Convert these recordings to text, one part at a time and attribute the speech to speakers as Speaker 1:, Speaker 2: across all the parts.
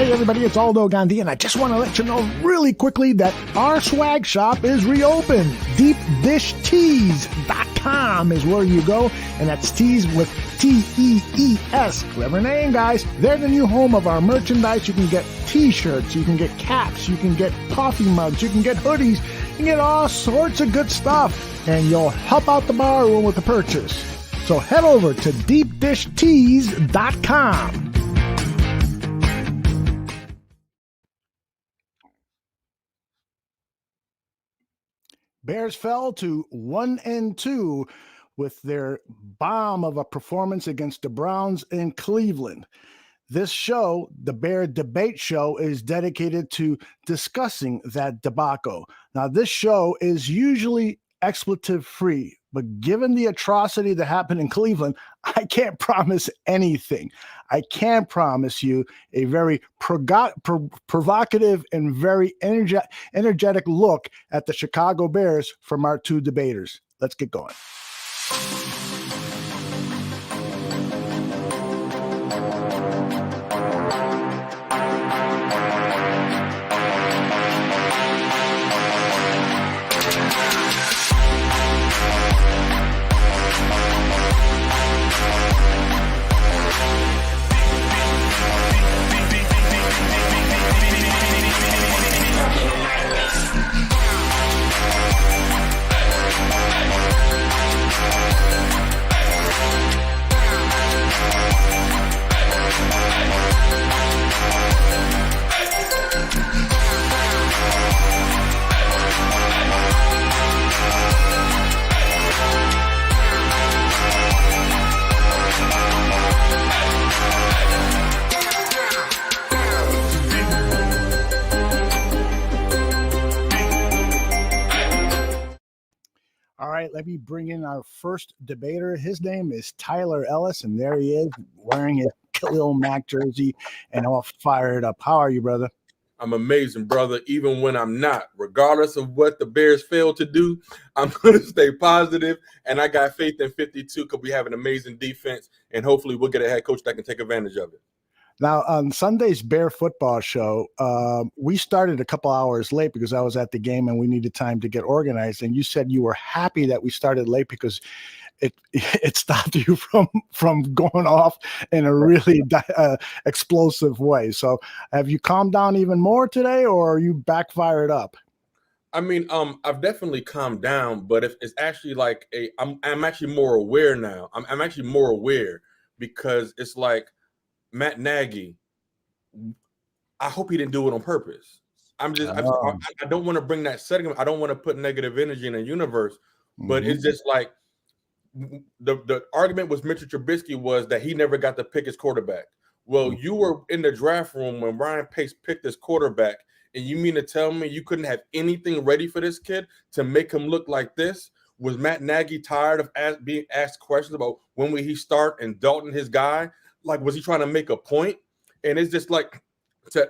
Speaker 1: Hey everybody, it's Aldo Gandhi, and I just want to let you know really quickly that our swag shop is reopened. DeepDishTees.com is where you go, and that's tees with T-E-E-S. Clever name, guys. They're the new home of our merchandise. You can get t-shirts, you can get caps, you can get coffee mugs, you can get hoodies, you can get all sorts of good stuff, and you'll help out the bar room with the purchase. So head over to DeepDishTees.com. Bears fell to 1-2 with their bomb of a performance against the Browns in Cleveland. This show, the Bear Debate Show, is dedicated to discussing that debacle. Now, this show is usually expletive-free, but given the atrocity that happened in Cleveland, I can't promise anything. I can promise you a very provocative and very energetic look at the Chicago Bears from our two debaters. Let's get going. All right, let me bring in our first debater. His name is Tyler Ellis, and there he is wearing his Khalil Mack jersey and all fired up. How are you, brother?
Speaker 2: I'm amazing, brother, even when I'm not. Regardless of what the Bears fail to do, I'm going to stay positive, and I got faith in 52 because we have an amazing defense, and hopefully we'll get a head coach that can take advantage of it.
Speaker 1: Now, on Sunday's Bear football show, we started a couple hours late because I was at the game and we needed time to get organized. And you said you were happy that we started late because it stopped you from going off in a really explosive way. So have you calmed down even more today, or are you backfired up?
Speaker 2: I mean, I've definitely calmed down, but if it's actually like I'm actually more aware now. I'm actually more aware because it's like, Matt Nagy, I hope he didn't do it on purpose. I don't want to bring that setting. I don't want to put negative energy in the universe, but It's just like the argument with Mitchell Trubisky was that he never got to pick his quarterback. Well, you were in the draft room when Ryan Pace picked his quarterback, and you mean to tell me you couldn't have anything ready for this kid to make him look like this? Was Matt Nagy tired of being asked questions about when will he start and Dalton his guy? Like, was he trying to make a point? And it's just like to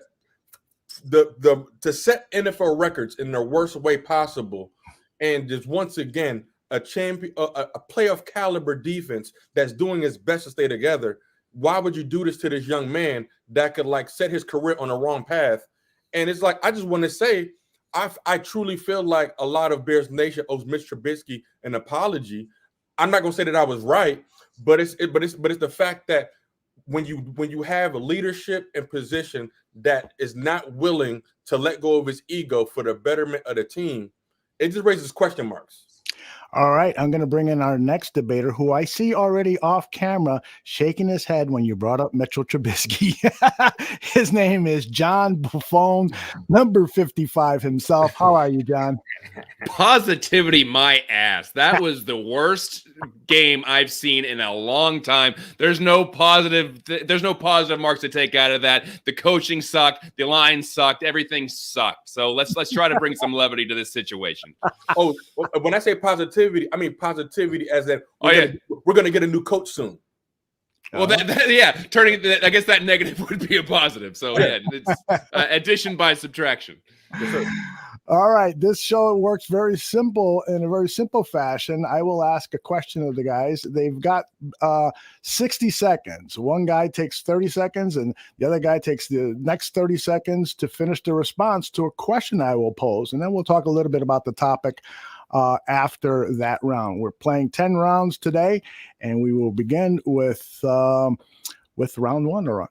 Speaker 2: set NFL records in the worst way possible, and just once again a playoff caliber defense that's doing its best to stay together. Why would you do this to this young man that could like set his career on the wrong path? And it's like I just want to say I truly feel like a lot of Bears Nation owes Mitch Trubisky an apology. I'm not gonna say that I was right, but it's the fact that when you have a leadership and position that is not willing to let go of his ego for the betterment of the team, it just raises question marks.
Speaker 1: All right, I'm going to bring in our next debater, who I see already off camera shaking his head when you brought up Mitchell Trubisky. His name is John Buffon, number 55 himself. How are you, John?
Speaker 3: Positivity, my ass. That was the worst game I've seen in a long time. There's no positive marks to take out of that. The coaching sucked. The line sucked. Everything sucked. So let's try to bring some levity to this situation.
Speaker 2: Oh, when I say positivity, I mean positivity as in we're going to get a new coach soon.
Speaker 3: Well, turning I guess that negative would be a positive. So yeah, it's addition by subtraction.
Speaker 1: All right, this show works very simple in a very simple fashion. I will ask a question of the guys. They've got 60 seconds. One guy takes 30 seconds, and the other guy takes the next 30 seconds to finish the response to a question I will pose. And then we'll talk a little bit about the topic after that round. We're playing 10 rounds today, and we will begin with round one.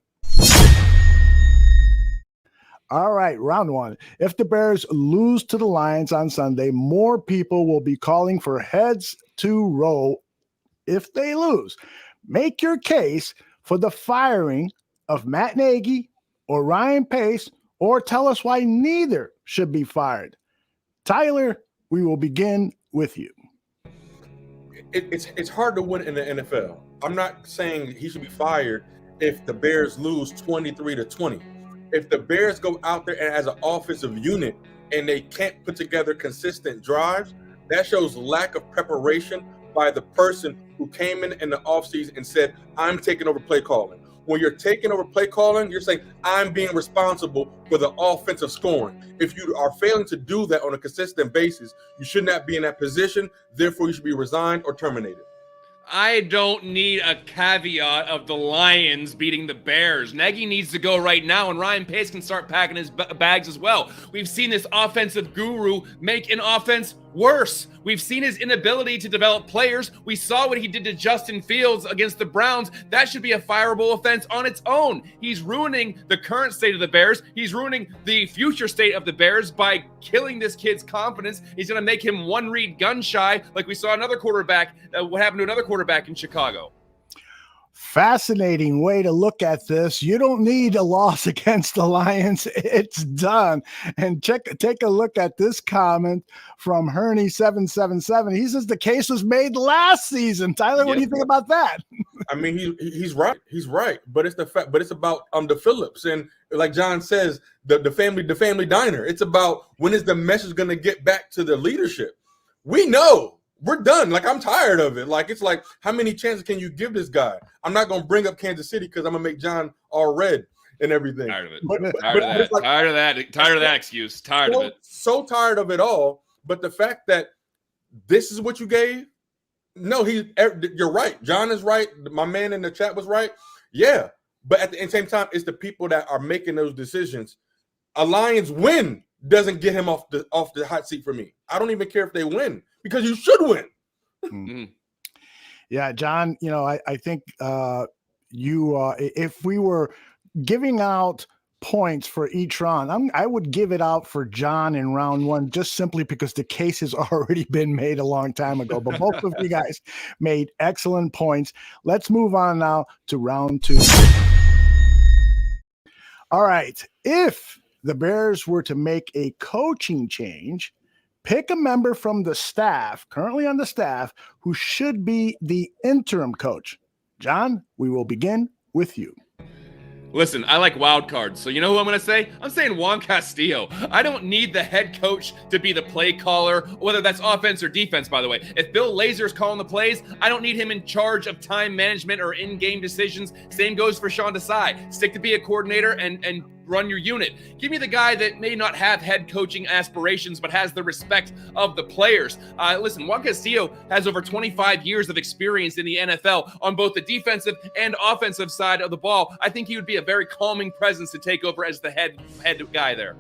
Speaker 1: All right, round one. If the Bears lose to the Lions on Sunday, more people will be calling for heads to roll if they lose. Make your case for the firing of Matt Nagy or Ryan Pace, or tell us why neither should be fired. Tyler, we will begin with you.
Speaker 2: It's hard to win in the NFL. I'm not saying he should be fired if the Bears lose 23-20. If the Bears go out there and as an offensive unit and they can't put together consistent drives, that shows lack of preparation by the person who came in the offseason and said, I'm taking over play calling. When you're taking over play calling, you're saying, I'm being responsible for the offensive scoring. If you are failing to do that on a consistent basis, you should not be in that position. Therefore, you should be resigned or terminated.
Speaker 3: I don't need a caveat of the Lions beating the Bears. Nagy needs to go right now, and Ryan Pace can start packing his bags as well. We've seen this offensive guru make an offense worse. We've seen his inability to develop players. We saw what he did to Justin Fields against the Browns. That should be a fireable offense on its own. He's ruining the current state of the Bears. He's ruining the future state of the Bears by killing this kid's confidence. He's going to make him one-read gun shy, like we saw another quarterback, what happened to another quarterback in Chicago.
Speaker 1: Fascinating way to look at this. You don't need a loss against the Lions. It's done. And take a look at this comment from Herney777. He says the case was made last season. Tyler, what do you think about that?
Speaker 2: I mean, he's right. He's right. But it's the fact. But it's about the Phillips, and like John says, the family diner. It's about when is the message going to get back to the leadership? We know. We're done. Like, I'm tired of it. Like, it's like, how many chances can you give this guy? I'm not going to bring up Kansas City because I'm going to make John all red and everything.
Speaker 3: Tired of it. Tired of that excuse. Tired of it.
Speaker 2: So tired of it all. But the fact that this is what you gave, no, you're right. John is right. My man in the chat was right. Yeah. But at the same time, it's the people that are making those decisions. A Lions win doesn't get him off the hot seat for me. I don't even care if they win, because you should win.
Speaker 1: Mm-hmm. Yeah, John, I think if we were giving out points for each round, I would give it out for John in round one, just simply because the case has already been made a long time ago. But both of you guys made excellent points. Let's move on now to round two. All right. If the Bears were to make a coaching change, pick a member from the staff, currently on the staff, who should be the interim coach. John, we will begin with you.
Speaker 3: Listen, I like wild cards, so you know who I'm going to say? I'm saying Juan Castillo. I don't need the head coach to be the play caller, whether that's offense or defense, by the way. If Bill Lazor's calling the plays, I don't need him in charge of time management or in-game decisions. Same goes for Sean Desai. Stick to be a coordinator and run your unit. Give me the guy that may not have head coaching aspirations, but has the respect of the players. Listen, Juan Castillo has over 25 years of experience in the NFL on both the defensive and offensive side of the ball. I think he would be a very calming presence to take over as the head guy there.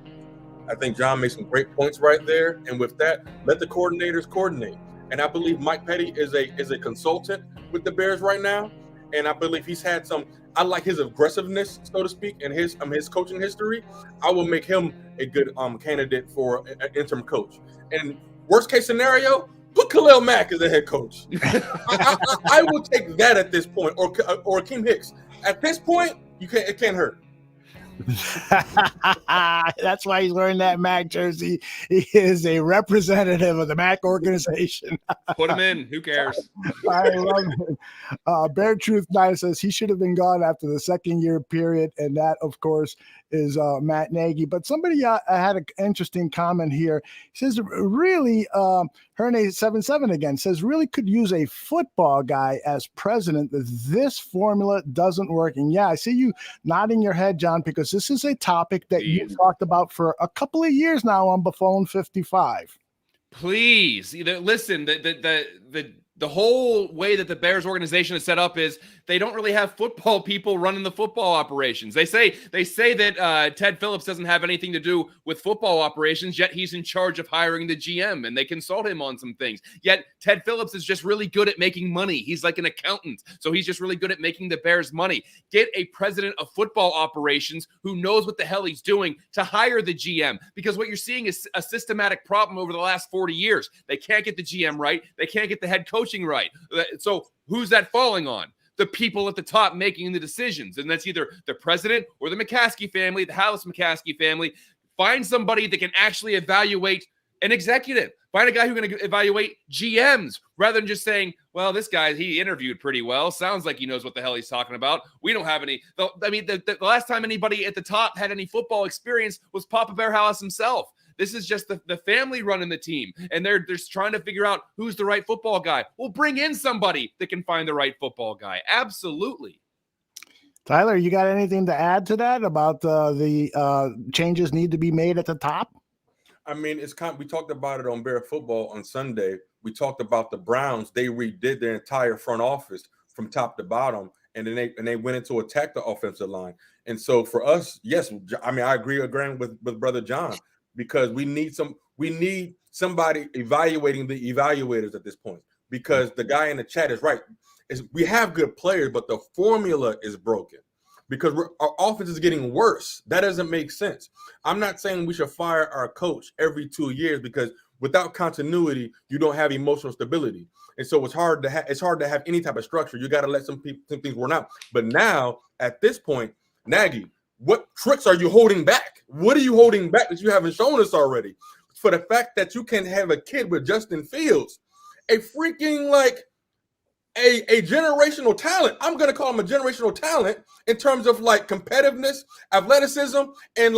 Speaker 2: I think John made some great points right there. And with that, let the coordinators coordinate. And I believe Mike Petty is a consultant with the Bears right now. And I believe he's had I like his aggressiveness, so to speak, and his coaching history. I will make him a good candidate for an interim coach. And worst case scenario, put Khalil Mack as the head coach. I will take that at this point, or Akeem Hicks. At this point, it can't hurt.
Speaker 1: That's why he's wearing that Mac jersey. He is a representative of the Mac organization.
Speaker 3: Put him in. Who cares?
Speaker 1: I love it. Bear Truth 9 says he should have been gone after the second year period. And that, of course, is Matt Nagy. But somebody had an interesting comment here. He says, really, Herne77 again says, really could use a football guy as president. This formula doesn't work. And yeah, I see you nodding your head, John, because this is a topic that you've talked about for a couple of years now on Buffon 55.
Speaker 3: Please, listen, the whole way that the Bears organization is set up is they don't really have football people running the football operations. They say that Ted Phillips doesn't have anything to do with football operations, yet he's in charge of hiring the GM, and they consult him on some things. Yet Ted Phillips is just really good at making money. He's like an accountant, so he's just really good at making the Bears money. Get a president of football operations who knows what the hell he's doing to hire the GM, because what you're seeing is a systematic problem over the last 40 years. They can't get the GM right. They can't get the head coaching right. So who's that falling on? The people at the top making the decisions. And that's either the president or the McCaskey family, the Hallis McCaskey family. Find somebody that can actually evaluate an executive. Find a guy who's going to evaluate GMs rather than just saying, well, this guy, he interviewed pretty well. Sounds like he knows what the hell he's talking about. We don't have any. I mean, the last time anybody at the top had any football experience was Papa Bear Hallis himself. This is just the family running the team, and they're just trying to figure out who's the right football guy. We'll bring in somebody that can find the right football guy. Absolutely.
Speaker 1: Tyler, you got anything to add to that about the changes need to be made at the top?
Speaker 2: I mean, we talked about it on Bear Football on Sunday. We talked about the Browns. They redid their entire front office from top to bottom, and then they went into attack the offensive line. And so for us, yes, I mean, I agree with Brother John, because we need somebody evaluating the evaluators at this point, because the guy in the chat is right. We have good players, but the formula is broken because our offense is getting worse. That doesn't make sense. I'm not saying we should fire our coach every 2 years, because without continuity, you don't have emotional stability. And so it's hard to have any type of structure. You got to let some things run out. But now at this point, Nagy, what tricks are you holding back? What are you holding back that you haven't shown us already? For the fact that you can have a kid with Justin Fields, a freaking a generational talent. I'm going to call him a generational talent in terms of competitiveness, athleticism, and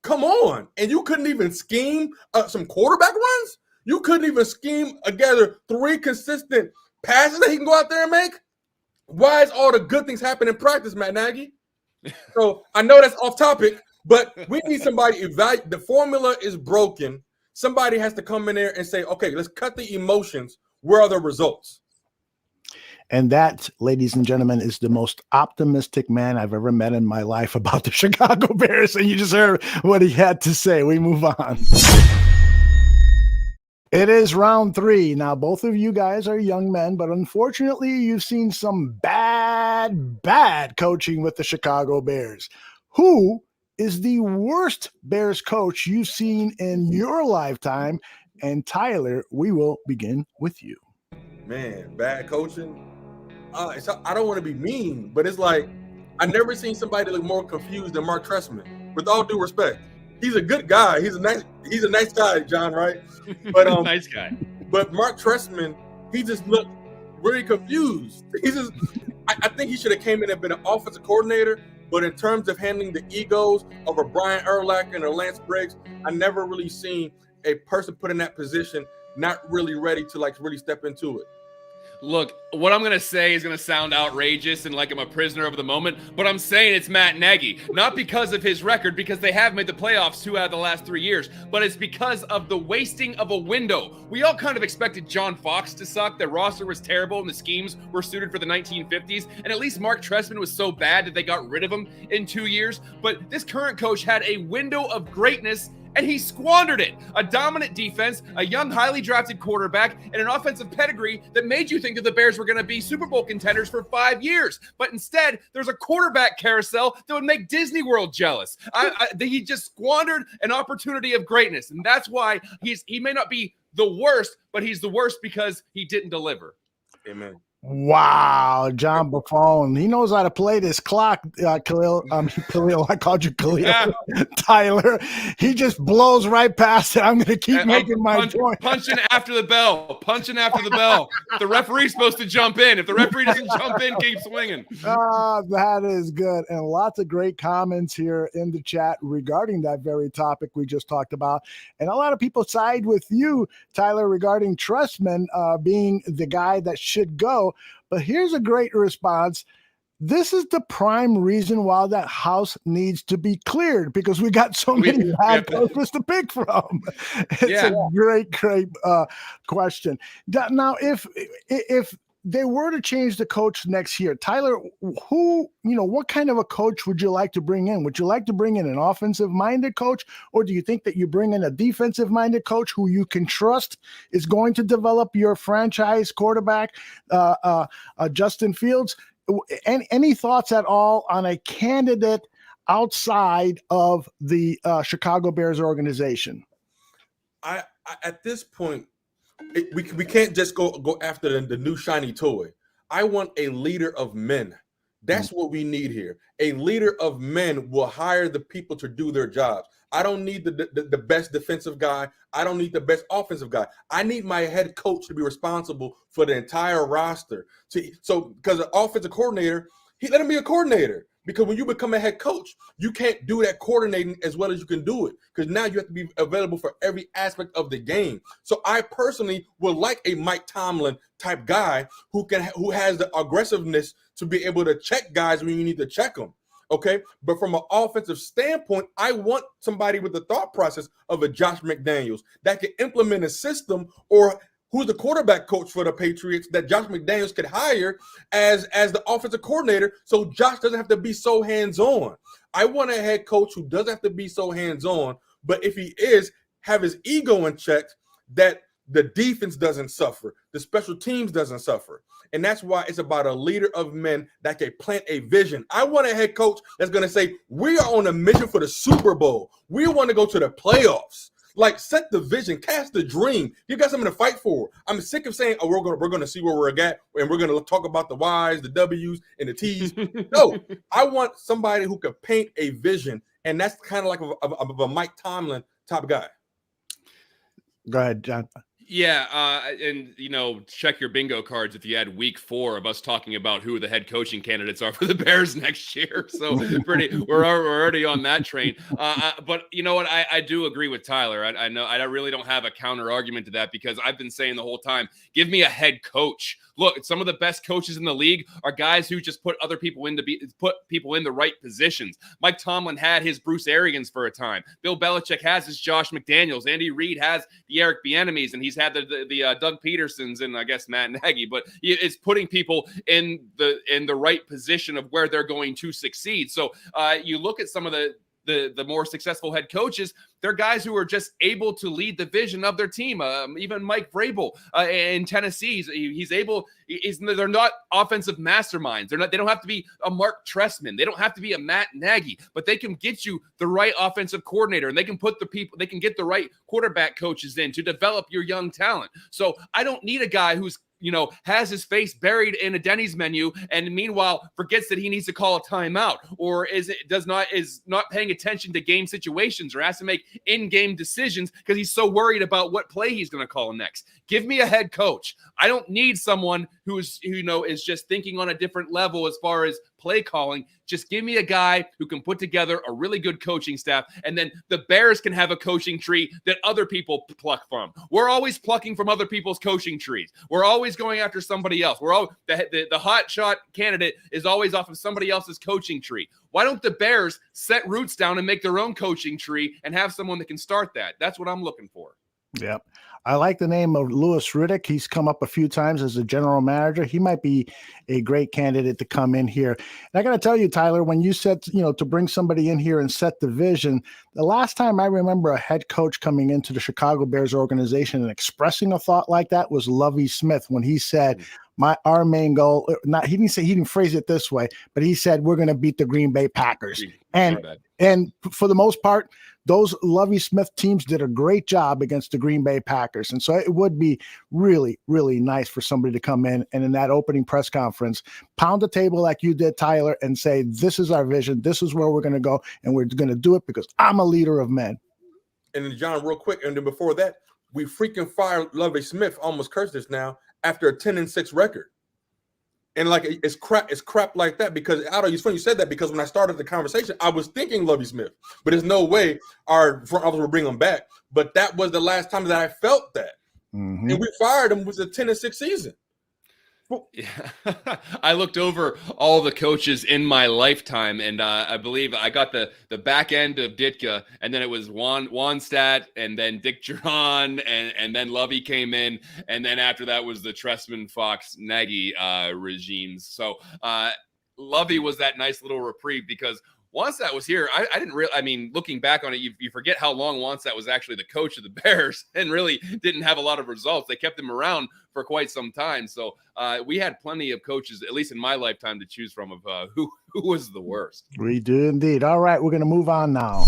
Speaker 2: come on. And you couldn't even scheme some quarterback runs? You couldn't even scheme together 3 consistent passes that he can go out there and make? Why is all the good things happen in practice, Matt Nagy? So I know that's off topic, but we need somebody evaluate. The formula is broken. Somebody has to come in there and say, okay, let's cut the emotions. Where are the results?
Speaker 1: And that, ladies and gentlemen, is the most optimistic man I've ever met in my life about the Chicago Bears. And you just heard what he had to say. We move on. It is round 3. Now, both of you guys are young men, but unfortunately, you've seen some bad coaching with the Chicago Bears. Who is the worst Bears coach you've seen in your lifetime? And Tyler, we will begin with you.
Speaker 2: Man, bad coaching. I don't want to be mean, but it's like I've never seen somebody look more confused than Mark Trestman. With all due respect, he's a good guy. He's a nice guy, John. Right? But
Speaker 3: nice guy.
Speaker 2: But Mark Trestman, he just looked really confused. I think he should have came in and been an offensive coordinator. But in terms of handling the egos of a Brian Urlacher and a Lance Briggs, I never really seen a person put in that position not really ready to really step into it.
Speaker 3: Look, what I'm going to say is going to sound outrageous and like I'm a prisoner of the moment, but I'm saying it's Matt Nagy. Not because of his record, because they have made the playoffs 2 out of the last 3 years, but it's because of the wasting of a window. We all kind of expected John Fox to suck. Their roster was terrible and the schemes were suited for the 1950s, and at least Mark Trestman was so bad that they got rid of him in 2 years. But this current coach had a window of greatness, and he squandered it. A dominant defense, a young, highly drafted quarterback, and an offensive pedigree that made you think that the Bears were going to be Super Bowl contenders for 5 years. But instead, there's a quarterback carousel that would make Disney World jealous. He just squandered an opportunity of greatness, and that's why he may not be the worst, but he's the worst because he didn't deliver.
Speaker 2: Amen.
Speaker 1: Wow, John Buffon. He knows how to play this clock, Khalil. Khalil, I called you Khalil.
Speaker 3: Yeah.
Speaker 1: Tyler. He just blows right past it. I'm going to keep making my point.
Speaker 3: Punching after the bell. Punching after the bell. The referee's supposed to jump in. If the referee doesn't jump in, keep swinging.
Speaker 1: That is good. And lots of great comments here in the chat regarding that very topic we just talked about. And a lot of people side with you, Tyler, regarding Trustman being the guy that should go. But here's a great response. This is the prime reason why that house needs to be cleared, because we got so many bad coaches to pick from. It's a great question. Now, if they were to change the coach next year, Tyler, what kind of a coach would you like to bring in? Would you like to bring in an offensive-minded coach, or do you think that you bring in a defensive-minded coach who you can trust is going to develop your franchise quarterback, Justin Fields? Any thoughts at all on a candidate outside of the Chicago Bears organization?
Speaker 2: I at this point, we can't just go after the new shiny toy. I want a leader of men. That's what we need here. A leader of men will hire the people to do their jobs. I don't need the best defensive guy. I don't need the best offensive guy. I need my head coach to be responsible for the entire roster. So because an offensive coordinator, let him be a coordinator. Because when you become a head coach, you can't do that coordinating as well as you can do it, because now you have to be available for every aspect of the game. So I personally would like a Mike Tomlin type guy who has the aggressiveness to be able to check guys when you need to check them. Okay, but from an offensive standpoint, I want somebody with the thought process of a Josh McDaniels that can implement a system, or who's the quarterback coach for the Patriots that Josh McDaniels could hire as the offensive coordinator, so Josh doesn't have to be so hands-on. I want a head coach who doesn't have to be so hands-on, but if he is, have his ego in check, that the defense doesn't suffer, the special teams doesn't suffer. And that's why it's about a leader of men that can plant a vision. I want a head coach that's going to say, we are on a mission for the Super Bowl. We want to go to the playoffs. Like, set the vision, cast the dream. You got something to fight for. I'm sick of saying, we're going to see where we're at, and we're going to talk about the Y's, the W's, and the T's. No, I want somebody who can paint a vision, and that's kind of like a Mike Tomlin type guy.
Speaker 1: Go ahead, John.
Speaker 3: Yeah, and check your bingo cards if you had week 4 of us talking about who the head coaching candidates are for the Bears next year. So we're already on that train. But you know what? I do agree with Tyler. I know I really don't have a counter argument to that, because I've been saying the whole time, give me a head coach. Look, some of the best coaches in the league are guys who just put people in the right positions. Mike Tomlin had his Bruce Arians for a time. Bill Belichick has his Josh McDaniels. Andy Reid has the Eric Bieniemys, and he's had the Doug Petersons and I guess Matt Nagy. But it's putting people in the right position of where they're going to succeed. So you look at some of the more successful head coaches, they're guys who are just able to lead the vision of their team. Even Mike Vrabel in Tennessee, they're not offensive masterminds. They don't have to be a Mark Trestman. They don't have to be a Matt Nagy, but they can get you the right offensive coordinator, and they can get the right quarterback coaches in to develop your young talent. So I don't need a guy who's has his face buried in a Denny's menu, and meanwhile forgets that he needs to call a timeout, or is not paying attention to game situations, or has to make in-game decisions because he's so worried about what play he's going to call next. Give me a head coach. I don't need someone is just thinking on a different level as far as play calling. Just give me a guy who can put together a really good coaching staff, and then the Bears can have a coaching tree that other people pluck from. We're always plucking from other people's coaching trees. We're always going after somebody else. The hot shot candidate is always off of somebody else's coaching tree. Why don't the Bears set roots down and make their own coaching tree and have someone that can start that? That's what I'm looking for.
Speaker 1: Yep. I like the name of Louis Riddick. He's come up a few times as a general manager. He might be a great candidate to come in here. And I got to tell you, Tyler, when you said, to bring somebody in here and set the vision, the last time I remember a head coach coming into the Chicago Bears organization and expressing a thought like that was Lovie Smith, when he said, our main goal, he didn't phrase it this way, but he said, we're going to beat the Green Bay Packers. And for the most part, those Lovie Smith teams did a great job against the Green Bay Packers. And so it would be really, really nice for somebody to come in and in that opening press conference, pound the table like you did, Tyler, and say, this is our vision. This is where we're going to go. And we're going to do it because I'm a leader of men.
Speaker 2: And then John, real quick, and then before that, we freaking fired Lovie Smith, almost cursed this now, after a 10-6 record. And like it's crap like that, because Aldo, it's funny you said that, because when I started the conversation, I was thinking Lovie Smith, but there's no way our front office will bring him back. But that was the last time that I felt that.
Speaker 1: Mm-hmm.
Speaker 2: And we fired him with a 10-6 season.
Speaker 3: Yeah. I looked over all the coaches in my lifetime, and I believe I got the back end of Ditka, and then it was Wannstedt, and then Dick Duran, and then Lovey came in, and then after that was the Trestman, Fox, Nagy regimes. So Lovey was that nice little reprieve, because once that was here, I didn't really, I mean, looking back on it, you forget how long Wannstedt was actually the coach of the Bears and really didn't have a lot of results. They kept him around for quite some time. So we had plenty of coaches, at least in my lifetime, to choose from of who was the worst.
Speaker 1: We do indeed. All right, we're going to move on now.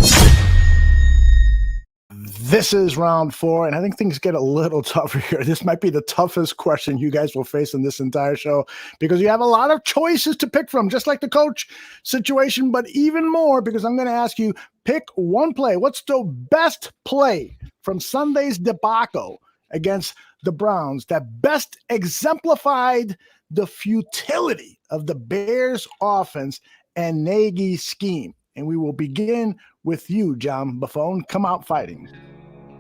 Speaker 1: This is round 4, and I think things get a little tougher here. This might be the toughest question you guys will face in this entire show, because you have a lot of choices to pick from, just like the coach situation, but even more, because I'm going to ask you, pick one play. What's the best play from Sunday's debacle against the Browns that best exemplified the futility of the Bears offense and Nagy's scheme? And we will begin with you, John Buffone. Come out fighting.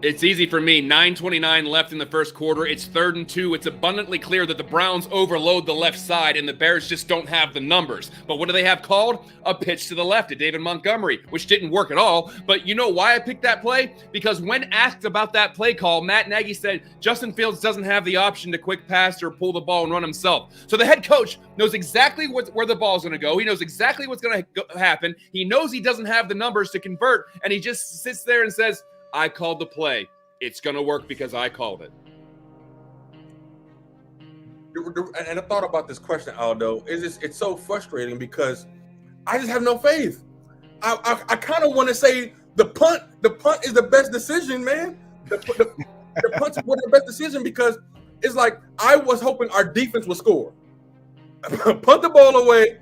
Speaker 3: It's easy for me. 9:29 left in the first quarter. It's 3rd and 2. It's abundantly clear that the Browns overload the left side and the Bears just don't have the numbers. But what do they have called? A pitch to the left to David Montgomery, which didn't work at all. But you know why I picked that play? Because when asked about that play call, Matt Nagy said Justin Fields doesn't have the option to quick pass or pull the ball and run himself. So the head coach knows exactly where the ball's going to go. He knows exactly what's going to happen. He knows he doesn't have the numbers to convert, and he just sits there and says, I called the play. It's going to work because I called it.
Speaker 2: And I thought about this question, Aldo. It's so frustrating because I just have no faith. I kind of want to say the punt is the best decision, man. The punt is the best decision, because it's like I was hoping our defense would score. Punt the ball away.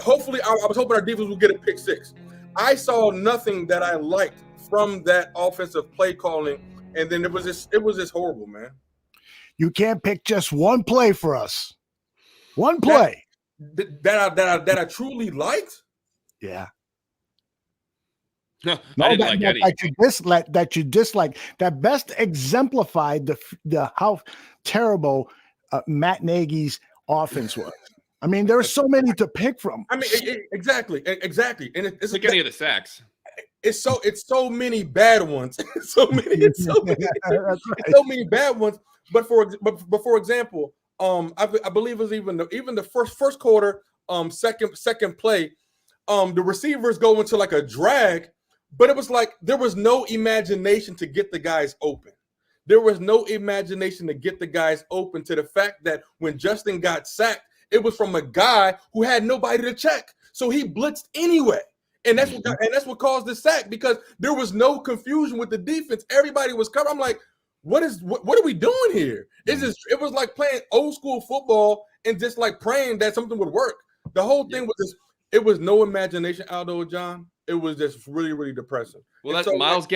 Speaker 2: Hopefully, I was hoping our defense would get a pick 6. I saw nothing that I liked from that offensive play calling, and then it was just horrible, man.
Speaker 1: You can't pick just one play for us. One play
Speaker 2: that I truly liked.
Speaker 1: Yeah.
Speaker 3: No, I didn't like any.
Speaker 1: That you dislike. That best exemplified the how terrible Matt Nagy's offense was. I mean, there are so many to pick from.
Speaker 2: I mean, exactly, and it's
Speaker 3: like any of the sacks.
Speaker 2: It's so many bad ones. so many bad ones. But for example, I believe it was even the first quarter, second play, the receivers go into like a drag, but it was like there was no imagination to get the guys open. There was no imagination to get the guys open, to the fact that when Justin got sacked, it was from a guy who had nobody to check, so he blitzed anyway. And that's what caused the sack, because there was no confusion with the defense. Everybody was covered. I'm like, what are we doing here? It was like playing old school football and just like praying that something would work. The whole thing was just, it was no imagination, Aldo, John. It was just really, really depressing.
Speaker 3: Well, that's so, Myles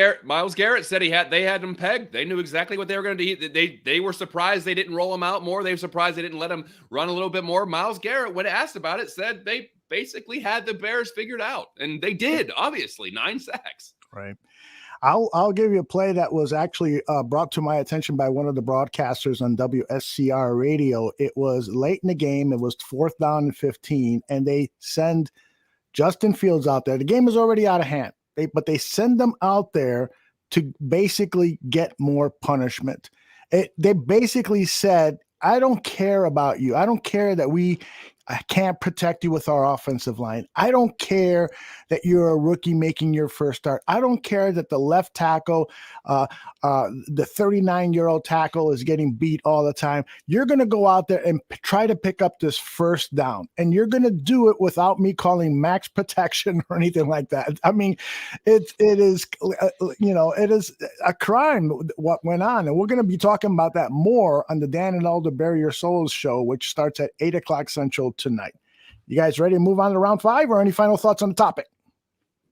Speaker 3: Garrett said they had him pegged. They knew exactly what they were going to do. They were surprised they didn't roll him out more. They were surprised they didn't let him run a little bit more. Myles Garrett, when asked about it, said they basically had the Bears figured out, and they did. Obviously, 9 sacks.
Speaker 1: Right. I'll give you a play that was actually brought to my attention by one of the broadcasters on WSCR radio. It was late in the game. It was 4th down and 15, and they send Justin Fields out there. The game is already out of hand, but they send them out there to basically get more punishment. They basically said, I don't care about you. I don't care that we I can't protect you with our offensive line. I don't care that you're a rookie making your first start. I don't care that the left tackle, the 39-year-old tackle is getting beat all the time. You're going to go out there and try to pick up this first down, and you're going to do it without me calling max protection or anything like that. I mean, it is a crime what went on, and we're going to be talking about that more on the Dan and Alder Bury Your Souls show, which starts at 8 o'clock Central tonight. You guys ready to move on to round 5, or any final thoughts on the topic?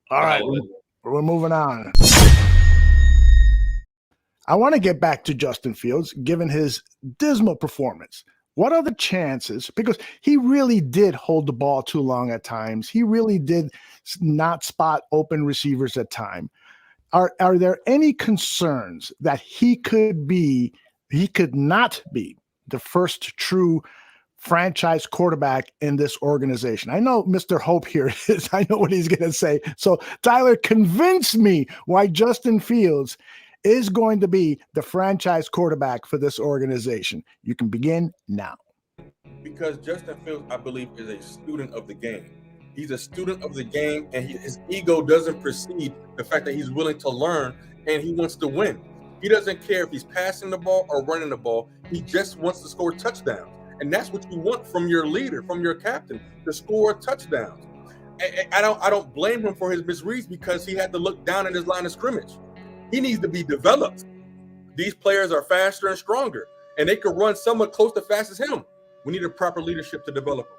Speaker 1: All right, we're moving on. I want to get back to Justin Fields, given his dismal performance. What are the chances? Because he really did hold the ball too long at times. He really did not spot open receivers at time. Are there any concerns that he could not be the first true franchise quarterback in this organization? I know Mr. Hope here is. I know what he's going to say. So, Tyler, convince me why Justin Fields is going to be the franchise quarterback for this organization. You can begin now.
Speaker 2: Because Justin Fields, I believe, is a student of the game. He's a student of the game, and his ego doesn't precede the fact that he's willing to learn and he wants to win. He doesn't care if he's passing the ball or running the ball. He just wants to score touchdowns. And that's what you want from your leader, from your captain, to score touchdowns. I don't blame him for his misreads, because he had to look down at his line of scrimmage. He needs to be developed. These players are faster and stronger, and they could run somewhat close to fast as him. We need a proper leadership to develop him.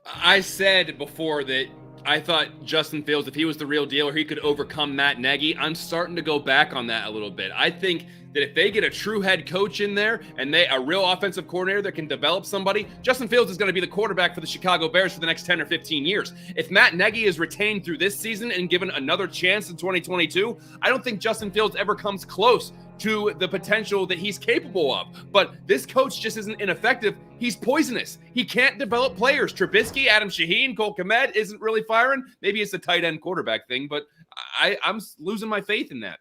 Speaker 3: I said before that I thought Justin Fields, if he was the real deal, or he could overcome Matt Nagy. I'm starting to go back on that a little bit. I think that if they get a true head coach in there and a real offensive coordinator that can develop somebody, Justin Fields is going to be the quarterback for the Chicago Bears for the next 10 or 15 years. If Matt Nagy is retained through this season and given another chance in 2022, I don't think Justin Fields ever comes close to the potential that he's capable of. But this coach just isn't ineffective. He's poisonous. He can't develop players. Trubisky, Adam Shaheen, Cole Kmet isn't really firing. Maybe it's a tight end quarterback thing, but I'm losing my faith in that.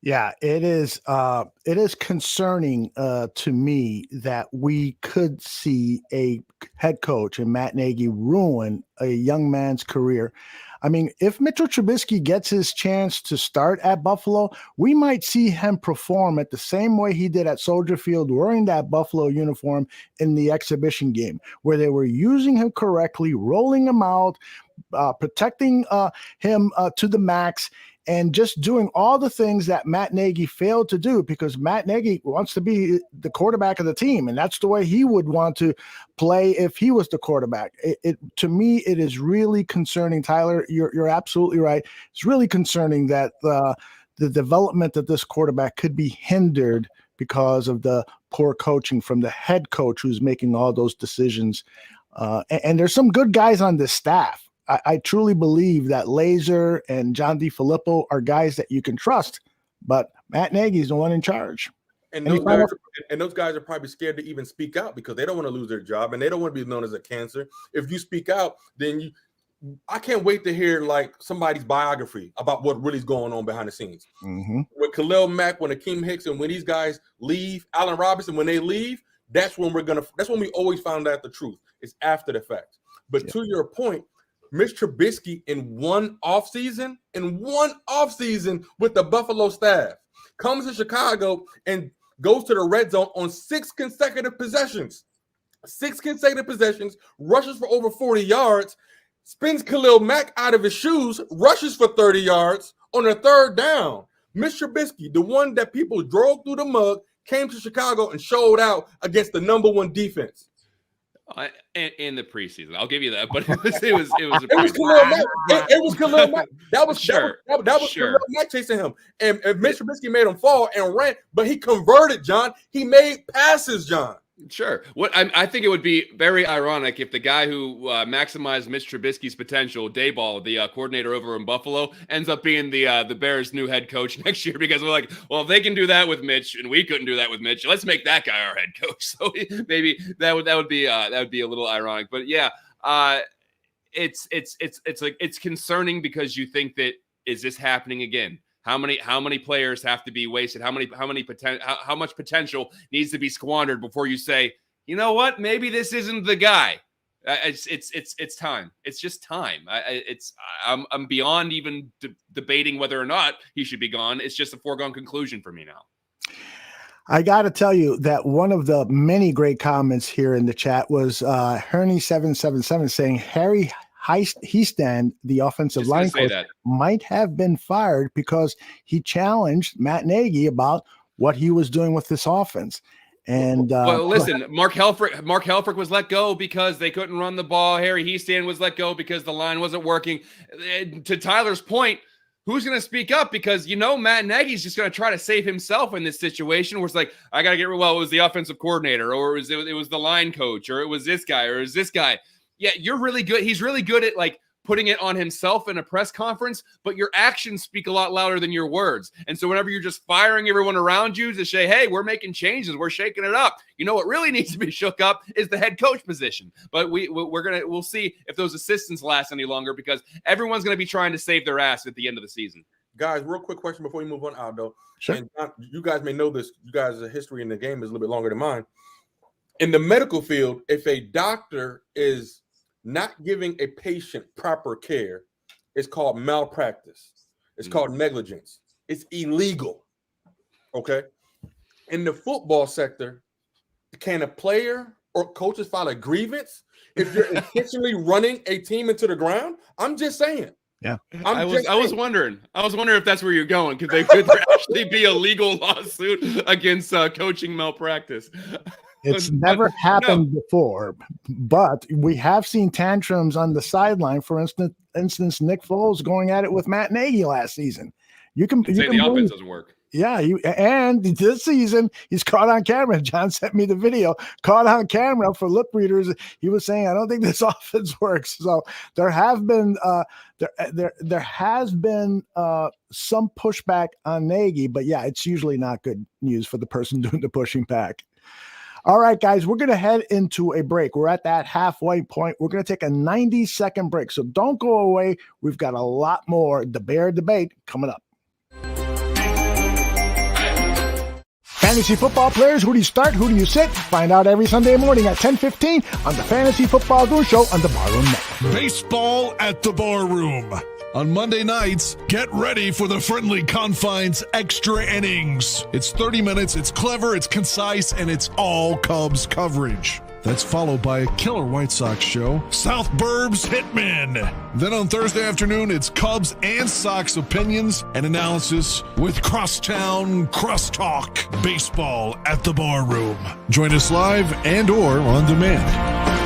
Speaker 1: Yeah, it is concerning to me that we could see a head coach and Matt Nagy ruin a young man's career. I mean, if Mitchell Trubisky gets his chance to start at Buffalo, we might see him perform at the same way he did at Soldier Field, wearing that Buffalo uniform in the exhibition game, where they were using him correctly, rolling him out, protecting him to the max, and just doing all the things that Matt Nagy failed to do, because Matt Nagy wants to be the quarterback of the team, and that's the way he would want to play if he was the quarterback. To me, it is really concerning. Tyler, you're absolutely right. It's really concerning that the development of this quarterback could be hindered because of the poor coaching from the head coach who's making all those decisions. And there's some good guys on this staff. I truly believe that Laser and John DeFilippo are guys that you can trust, but Matt Nagy is the one in charge.
Speaker 2: And those guys are probably scared to even speak out, because they don't want to lose their job and they don't want to be known as a cancer. If you speak out, then I can't wait to hear like somebody's biography about what really is going on behind the scenes.
Speaker 1: Mm-hmm.
Speaker 2: With Khalil Mack, when Akeem Hicks, and when these guys leave, Allen Robinson, when they leave, that's when we always found out the truth. It's after the fact. But to your point, Mitch Trubisky in one offseason with the Buffalo staff comes to Chicago and goes to the red zone on 6 consecutive possessions. 6 consecutive possessions, rushes for over 40 yards, spins Khalil Mack out of his shoes, rushes for 30 yards on a 3rd down. Mitch Trubisky, the one that people drove through the mud, came to Chicago and showed out against the #1 defense.
Speaker 3: In the preseason, I'll give you that, but it was Khalil
Speaker 2: Mack. It was Khalil Mack. That was
Speaker 3: Khalil
Speaker 2: Mack chasing him, and Mitch Trubisky made him fall and ran, but he converted, John. He made passes, John.
Speaker 3: Sure. I think it would be very ironic if the guy who maximized Mitch Trubisky's potential, Dayball, the coordinator over in Buffalo, ends up being the Bears' new head coach next year, because we're like, well, if they can do that with Mitch and we couldn't do that with Mitch, let's make that guy our head coach. So maybe that would be a little ironic. But yeah, it's concerning, because you think that, is this happening again? How many players have to be wasted? How much potential needs to be squandered before you say you know what? Maybe this isn't the guy. It's time. It's just time. I'm beyond even debating whether or not he should be gone. It's just a foregone conclusion for me now.
Speaker 1: I got to tell you that one of the many great comments here in the chat was Herney777 saying Harry Hiestand, the offensive line coach, might have been fired because he challenged Matt Nagy about what he was doing with this offense. And
Speaker 3: well, listen, Mark Helfrich was let go because they couldn't run the ball. Harry Hiestand was let go because the line wasn't working. To Tyler's point, who's going to speak up? Because, Matt Nagy's just going to try to save himself in this situation where it's like, I got to it was the offensive coordinator, or it was the line coach, or it was this guy, or it was this guy. Yeah, you're really good. He's really good at putting it on himself in a press conference, but your actions speak a lot louder than your words. And so whenever you're just firing everyone around you to say, hey, we're making changes, we're shaking it up, what really needs to be shook up is the head coach position. But we'll see if those assistants last any longer, because everyone's going to be trying to save their ass at the end of the season.
Speaker 2: Guys, real quick question before we move on, Aldo.
Speaker 1: Sure.
Speaker 2: And you guys may know this. You guys' history in the game is a little bit longer than mine. In the medical field, if a doctor is not giving a patient proper care, it's called malpractice. It's called negligence. It's illegal. Okay. In the football sector, can a player or coaches file a grievance if you're intentionally running a team into the ground? I'm just saying.
Speaker 1: Yeah.
Speaker 3: I was wondering if that's where you're going. Could there actually be a legal lawsuit against coaching malpractice?
Speaker 1: It's never happened before, but we have seen tantrums on the sideline. For instance, Nick Foles going at it with Matt Nagy last season. You can
Speaker 3: say the offense doesn't work.
Speaker 1: Yeah, and this season he's caught on camera. John sent me the video. Caught on camera for lip readers. He was saying, "I don't think this offense works." So there have been there has been some pushback on Nagy, but yeah, it's usually not good news for the person doing the pushing back. All right, guys, we're going to head into a break. We're at that halfway point. We're going to take a 90-second break. So don't go away. We've got a lot more The Bear Debate coming up. Fantasy football players, who do you start? Who do you sit? Find out every Sunday morning at 10:15 on the Fantasy Football Goon Show on the Barroom Network.
Speaker 4: Baseball at the Barroom. On Monday nights, get ready for the Friendly Confines Extra Innings. It's 30 minutes, it's clever, it's concise, and it's all Cubs coverage. That's followed by a killer White Sox show, South Burbs Hitmen. Then on Thursday afternoon, it's Cubs and Sox opinions and analysis with Crosstown Crosstalk. Baseball at the Barroom. Join us live and or on demand.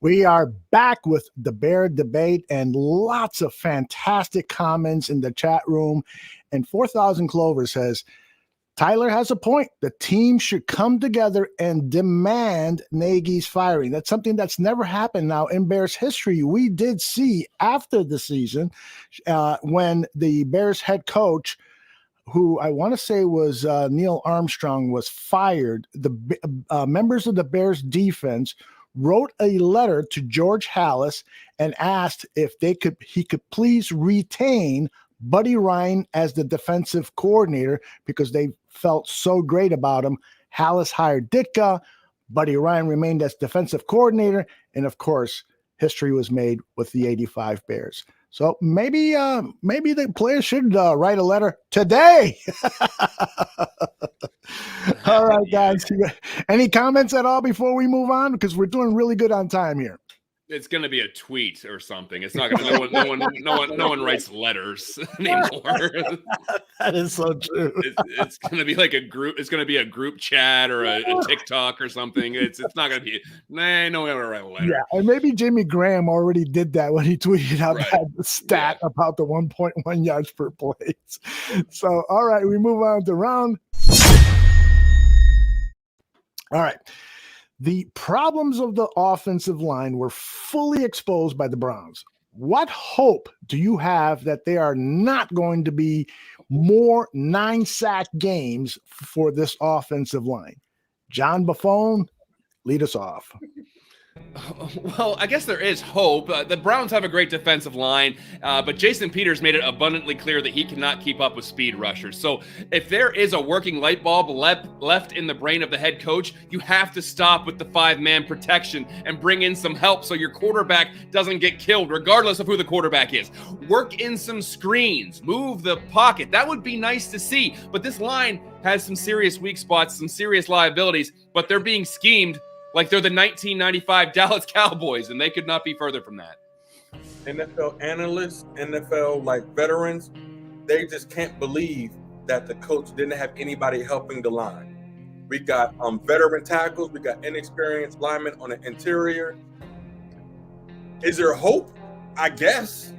Speaker 1: We are back with the Bear Debate and lots of fantastic comments in the chat room. And 4,000 Clover says, Tyler has a point. The team should come together and demand Nagy's firing. That's something that's never happened now in Bears history. We did see after the season when the Bears head coach, who I want to say was Neil Armstrong, was fired, the members of the Bears defense wrote a letter to George Halas and asked if he could please retain Buddy Ryan as the defensive coordinator because they felt so great about him. Halas hired Ditka. Buddy Ryan remained as defensive coordinator. And of course, history was made with the 85 Bears. So maybe the players should write a letter today. All right, guys. Any comments at all before we move on? Because we're doing really good on time here.
Speaker 3: It's going to be a tweet or something. It's not going to. No one writes letters anymore.
Speaker 1: That is so true.
Speaker 3: It's going to be like a group. It's going to be a group chat or a TikTok or something. It's not going to be. No one ever write a letter.
Speaker 1: Yeah, and maybe Jimmy Graham already did that when he tweeted out that stat about the 1.1 yards per play. So, all right, we move on to round. All right. The problems of the offensive line were fully exposed by the Browns. What hope do you have that there are not going to be more 9-sack games for this offensive line? John Buffone, lead us off.
Speaker 3: Well, I guess there is hope. The Browns have a great defensive line, but Jason Peters made it abundantly clear that he cannot keep up with speed rushers. So if there is a working light bulb left in the brain of the head coach, you have to stop with the 5-man protection and bring in some help so your quarterback doesn't get killed, regardless of who the quarterback is. Work in some screens, move the pocket. That would be nice to see. But this line has some serious weak spots, some serious liabilities, but they're being schemed like they're the 1995 Dallas Cowboys, and they could not be further from that.
Speaker 2: NFL analysts, NFL veterans, they just can't believe that the coach didn't have anybody helping the line. We got veteran tackles, we got inexperienced linemen on the interior. Is there hope? I guess,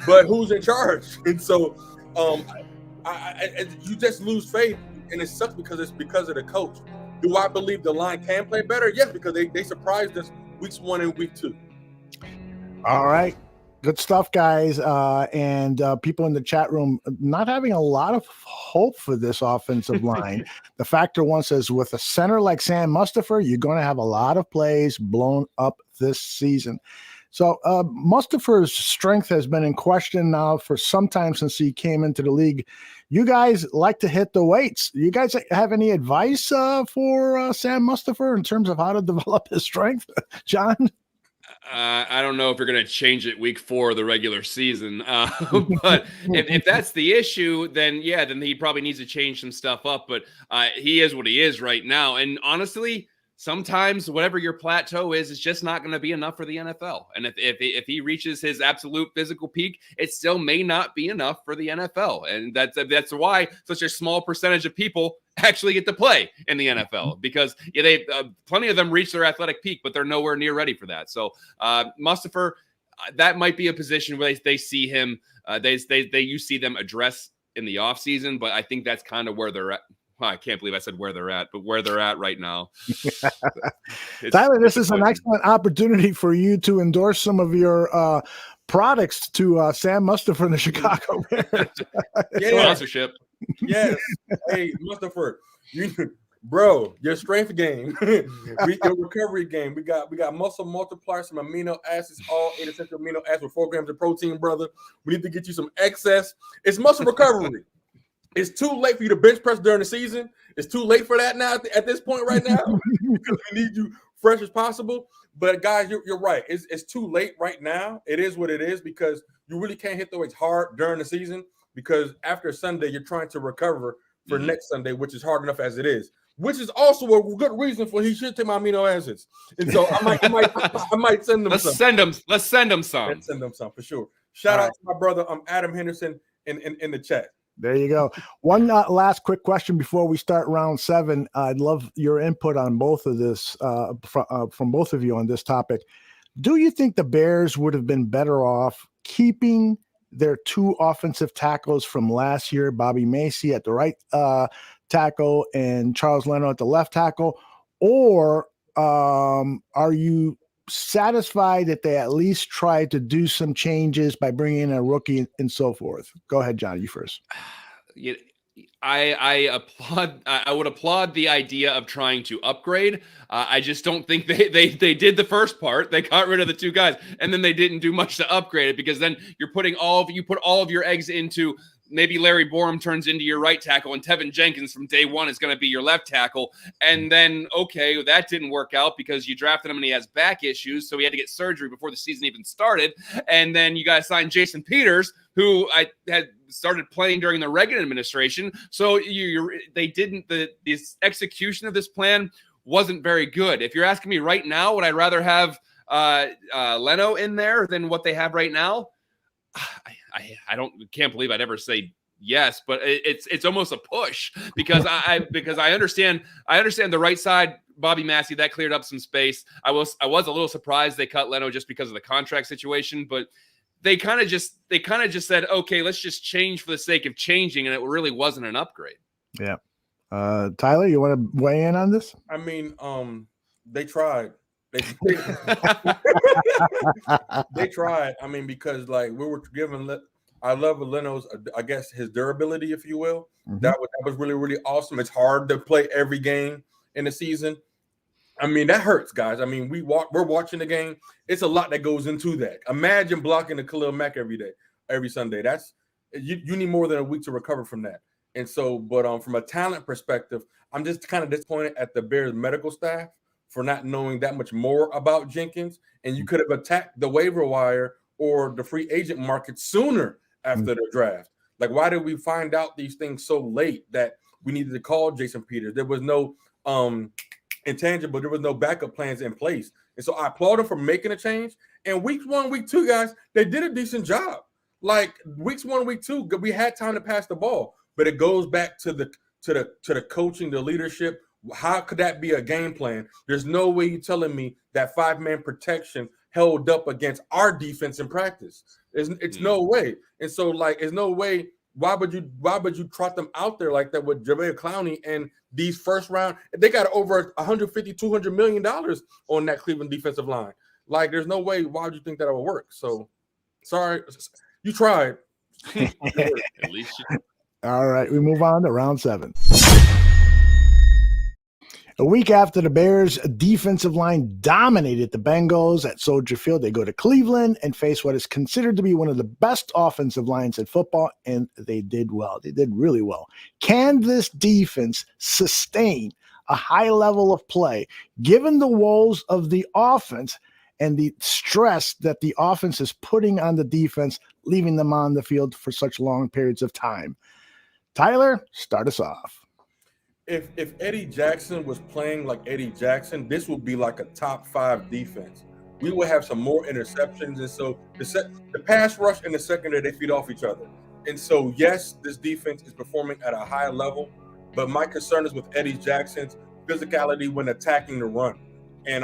Speaker 2: but who's in charge? And so, you just lose faith, and it sucks because it's because of the coach. Do I believe the line can play better? Yes, because they surprised us weeks 1 and week 2.
Speaker 1: All right. Good stuff, guys. And people in the chat room not having a lot of hope for this offensive line. The Factor One says, with a center like Sam Mustipher, you're going to have a lot of plays blown up this season. So Mustipher's strength has been in question now for some time since he came into the league. You guys like to hit the weights. You guys have any advice for Sam Mustipher in terms of how to develop his strength? John?
Speaker 3: I don't know if you're going to change it week 4 of the regular season. But if that's the issue, then he probably needs to change some stuff up. But he is what he is right now. And honestly, sometimes whatever your plateau is just not going to be enough for the NFL. And if he reaches his absolute physical peak, it still may not be enough for the NFL. And that's why such a small percentage of people actually get to play in the NFL, because they plenty of them reach their athletic peak, but they're nowhere near ready for that. So Mustipher, that might be a position where they see him. You see them address in the offseason, but I think that's kind of where they're at. I can't believe I said where they're at, but where they're at right now.
Speaker 1: Tyler, this is an excellent opportunity for you to endorse some of your products to Sam Mustipher in the Chicago Bears.
Speaker 3: Sponsorship.
Speaker 2: Yes. Hey, Mustipher, bro, your strength game, your recovery game. We got muscle multipliers, some amino acids, all 8 essential amino acids with 4 grams of protein, brother. We need to get you some excess. It's muscle recovery. It's too late for you to bench press during the season. It's too late for that now at this point right now, because we need you fresh as possible. But guys, you're right. It's too late right now. It is what it is, because you really can't hit the weights hard during the season, because after Sunday you're trying to recover for next Sunday, which is hard enough as it is. Which is also a good reason for he should take my amino acids. And so I might send them.
Speaker 3: Let's send them some. Let's send them some
Speaker 2: for sure. Shout out to my brother Adam Henderson in the chat.
Speaker 1: There you go. One last quick question before we start round 7. I'd love your input on both of this, from both of you on this topic. Do you think the Bears would have been better off keeping their 2 offensive tackles from last year, Bobby Macy at the right tackle and Charles Leno at the left tackle? Or are you satisfied that they at least tried to do some changes by bringing in a rookie and so forth? Go ahead, John, you first.
Speaker 3: I would applaud the idea of trying to upgrade. I just don't think they did the first part. They got rid of the 2 guys, and then they didn't do much to upgrade it, because then you put all of your eggs into maybe Larry Borum turns into your right tackle and Tevin Jenkins from day one is going to be your left tackle. And then, okay, that didn't work out because you drafted him and he has back issues. So he had to get surgery before the season even started. And then you got to sign Jason Peters, who I had started playing during the Reagan administration. So this execution of this plan wasn't very good. If you're asking me right now, would I rather have Leno in there than what they have right now, I can't believe I'd ever say yes, but it's almost a push because I understand the right side. Bobby Massey, that cleared up some space. I was a little surprised they cut Leno just because of the contract situation, but they kind of just said, okay, let's just change for the sake of changing, and it really wasn't an upgrade.
Speaker 1: Yeah. Tyler, you want to weigh in on this?
Speaker 2: I mean, they tried. They tried. I mean, because like we were given, I love Leno's, I guess his durability, if you will.
Speaker 1: Mm-hmm.
Speaker 2: That was really, really awesome. It's hard to play every game in the season. I mean, that hurts, guys. I mean, we're watching the game. It's a lot that goes into that. Imagine blocking the Khalil Mack every Sunday. That's you need more than a week to recover from that. And so, but from a talent perspective, I'm just kind of disappointed at the Bears medical staff for not knowing that much more about Jenkins. And you could have attacked the waiver wire or the free agent market sooner after the draft. Like, why did we find out these things so late that we needed to call Jason Peters? There was no intangible. There was no backup plans in place. And so I applaud them for making a change. And week 1, week 2, guys, they did a decent job. Like weeks 1, week 2, we had time to pass the ball. But it goes back to the coaching, the leadership. How could that be a game plan? There's no way you're telling me that 5-man protection held up against our defense in practice. It's no way. And so, like, there's no way. Why would you trot them out there like that with Javier Clowney and these first round? They got over $150-200 million on that Cleveland defensive line. Like, there's no way. Why would you think that would work? So, sorry, you tried.
Speaker 3: At least you.
Speaker 1: All right, we move on to round 7. A week after the Bears' defensive line dominated the Bengals at Soldier Field, they go to Cleveland and face what is considered to be one of the best offensive lines in football, and they did well. They did really well. Can this defense sustain a high level of play, given the woes of the offense and the stress that the offense is putting on the defense, leaving them on the field for such long periods of time? Tyler, start us off.
Speaker 2: If Eddie Jackson was playing like Eddie Jackson, this would be like a top 5 defense. We would have some more interceptions, and so the pass rush and the secondary, they feed off each other. And so, yes, this defense is performing at a high level, but my concern is with Eddie Jackson's physicality when attacking the run, and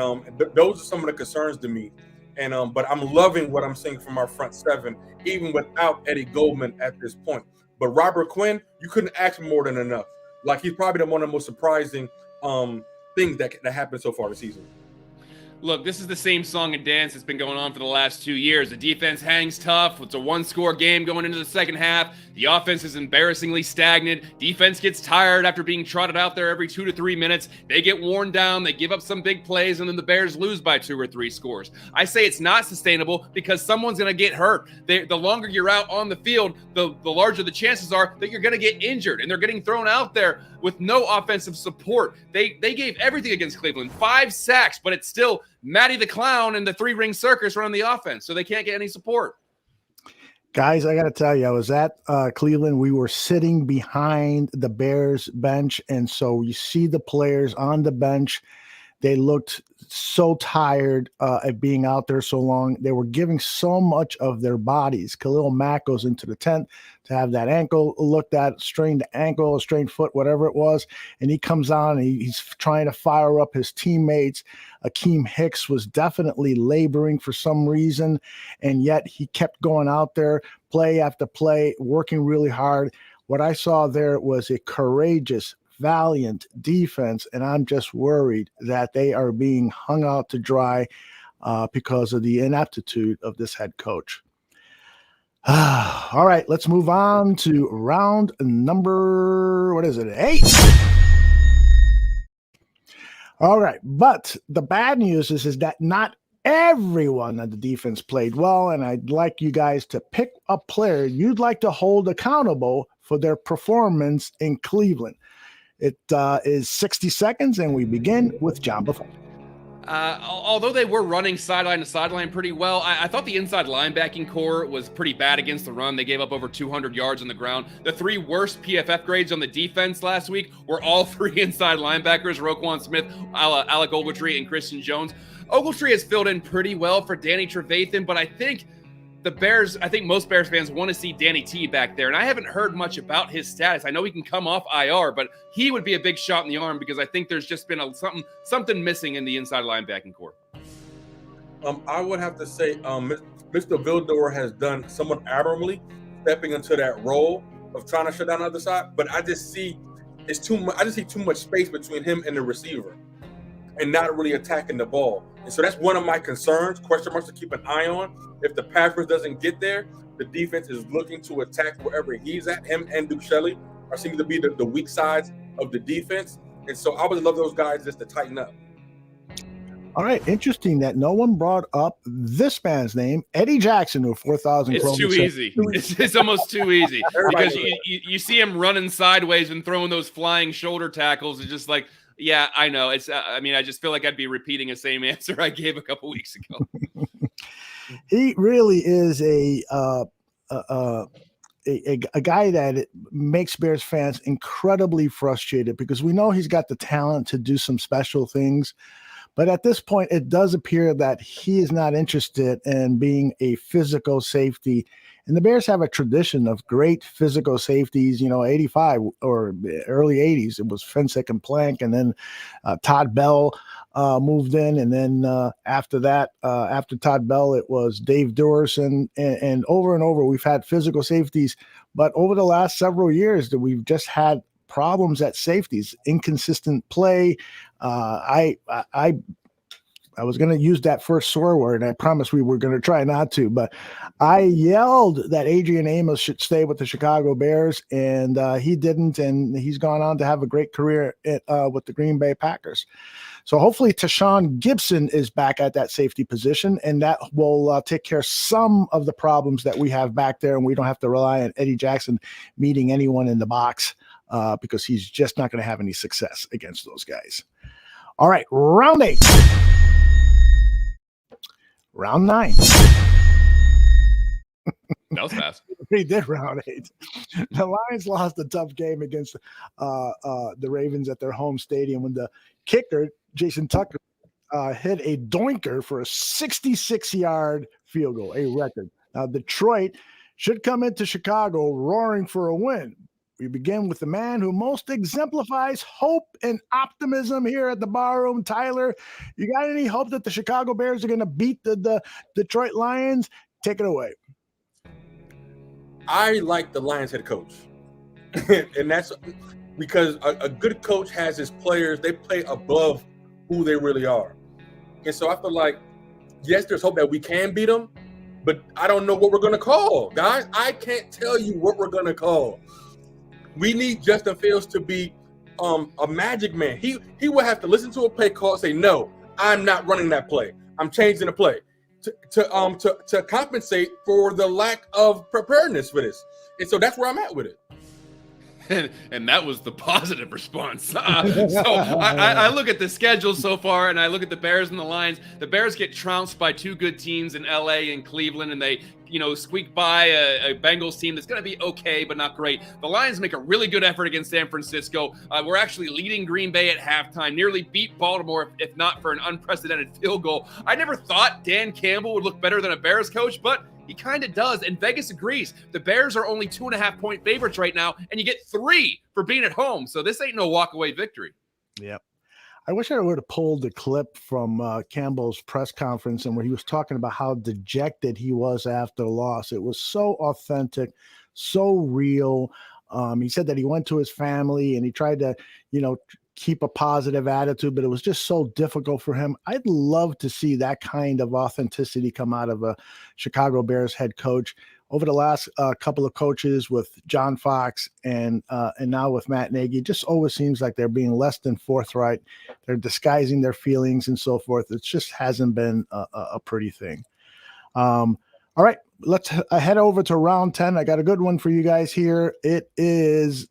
Speaker 2: those are some of the concerns to me. And but I'm loving what I'm seeing from our front 7, even without Eddie Goldman at this point. But Robert Quinn, you couldn't ask more than enough. Like, he's probably one of the most surprising things that happened so far this season.
Speaker 3: Look, this is the same song and dance that's been going on for the last 2 years. The defense hangs tough. It's a 1-score game going into the second half. The offense is embarrassingly stagnant. Defense gets tired after being trotted out there every 2 to 3 minutes. They get worn down. They give up some big plays, and then the Bears lose by 2 or 3 scores. I say it's not sustainable because someone's going to get hurt. The longer you're out on the field, the larger the chances are that you're going to get injured, and they're getting thrown out there with no offensive support. They gave everything against Cleveland, 5 sacks, but it's still Matty the Clown and the 3-ring circus running the offense, so they can't get any support.
Speaker 1: Guys, I got to tell you, I was at Cleveland. We were sitting behind the Bears bench, and so you see the players on the bench. They looked so tired at being out there so long. They were giving so much of their bodies. Khalil Mack goes into the tent to have that ankle looked at, strained ankle, strained foot, whatever it was, and he comes on and he's trying to fire up his teammates. Akeem Hicks was definitely laboring for some reason, and yet he kept going out there, play after play, working really hard. What I saw there was a courageous, valiant defense, and I'm just worried that they are being hung out to dry because of the ineptitude of this head coach. All right, let's move on to round number, 8. All right, but the bad news is that not everyone on the defense played well, and I'd like you guys to pick a player you'd like to hold accountable for their performance in Cleveland. It is 60 seconds, and we begin with John Buffon.
Speaker 3: Although they were running sideline to sideline pretty well, I thought the inside linebacking core was pretty bad against the run. They gave up over 200 yards on the ground. The 3 worst PFF grades on the defense last week were all 3 inside linebackers: Roquan Smith, Alec Ogletree, and Christian Jones. Ogletree has filled in pretty well for Danny Trevathan, but I think most Bears fans want to see Danny T back there, and I haven't heard much about his status. I know he can come off IR, but he would be a big shot in the arm because I think there's just been something missing in the inside linebacking core.
Speaker 2: I would have to say Mr. Vildor has done somewhat admirably stepping into that role of trying to shut down the other side, but I just see too much space between him and the receiver and not really attacking the ball. And so that's one of my concerns, question marks to keep an eye on. If the pass rush doesn't get there, the defense is looking to attack wherever he's at. Him and Duke Shelley seem to be the weak sides of the defense. And so I would love those guys just to tighten up.
Speaker 1: All right, interesting that no one brought up this man's name, Eddie Jackson, who 4,000.
Speaker 3: It's too easy. It's almost too easy because you see him running sideways and throwing those flying shoulder tackles. It's just like, yeah, I know. It's. I just feel like I'd be repeating the same answer I gave a couple weeks ago.
Speaker 1: He really is a guy that makes Bears fans incredibly frustrated because we know he's got the talent to do some special things. But at this point, it does appear that he is not interested in being a physical safety. And the Bears have a tradition of great physical safeties, 85 or early 80s. It was Fensick and Plank, and then Todd Bell moved in. And then after that, after Todd Bell, it was Dave Durson. And over, we've had physical safeties. But over the last several years, that we've just had problems at safeties, inconsistent play. I was going to use that first swear word, and I promised we were going to try not to, but I yelled that Adrian Amos should stay with the Chicago Bears, and he didn't, and he's gone on to have a great career with the Green Bay Packers. So hopefully Tashawn Gibson is back at that safety position, and that will take care of some of the problems that we have back there, and we don't have to rely on Eddie Jackson meeting anyone in the box because he's just not going to have any success against those guys. All right, round 8. Round 9.
Speaker 3: That was fast.
Speaker 1: We did round 8. The Lions lost a tough game against the Ravens at their home stadium when the kicker, Jason Tucker, hit a doinker for a 66-yard field goal, a record. Now, Detroit should come into Chicago roaring for a win. We begin with the man who most exemplifies hope and optimism here at the Barroom. Tyler, you got any hope that the Chicago Bears are going to beat the Detroit Lions? Take it away.
Speaker 2: I like the Lions head coach. And that's because a good coach has his players, they play above who they really are. And so I feel like, yes, there's hope that we can beat them, but I don't know what we're going to call, guys. I can't tell you what we're going to call. We need Justin Fields to be a magic man. He will have to listen to a play call and say, no, I'm not running that play. I'm changing the play to compensate for the lack of preparedness for this. And so that's where I'm at with it.
Speaker 3: And that was the positive response. So I look at the schedule so far, and I look at the Bears and the Lions. The Bears get trounced by 2 good teams in LA and Cleveland, and they squeak by a Bengals team that's going to be okay, but not great. The Lions make a really good effort against San Francisco. We're actually leading Green Bay at halftime, nearly beat Baltimore, if not for an unprecedented field goal. I never thought Dan Campbell would look better than a Bears coach, but he kind of does, and Vegas agrees. The Bears are only 2.5-point favorites right now, and you get 3 for being at home. So this ain't no walk-away victory.
Speaker 1: Yep. I wish I would have pulled the clip from Campbell's press conference and where he was talking about how dejected he was after the loss. It was so authentic, so real. He said that he went to his family and he tried to, keep a positive attitude, but it was just so difficult for him. I'd love to see that kind of authenticity come out of a Chicago Bears head coach. Over the last couple of coaches with John Fox and now with Matt Nagy, it just always seems like they're being less than forthright. They're disguising their feelings and so forth. It just hasn't been a pretty thing. All right, let's head over to round 10. I got a good one for you guys here. It is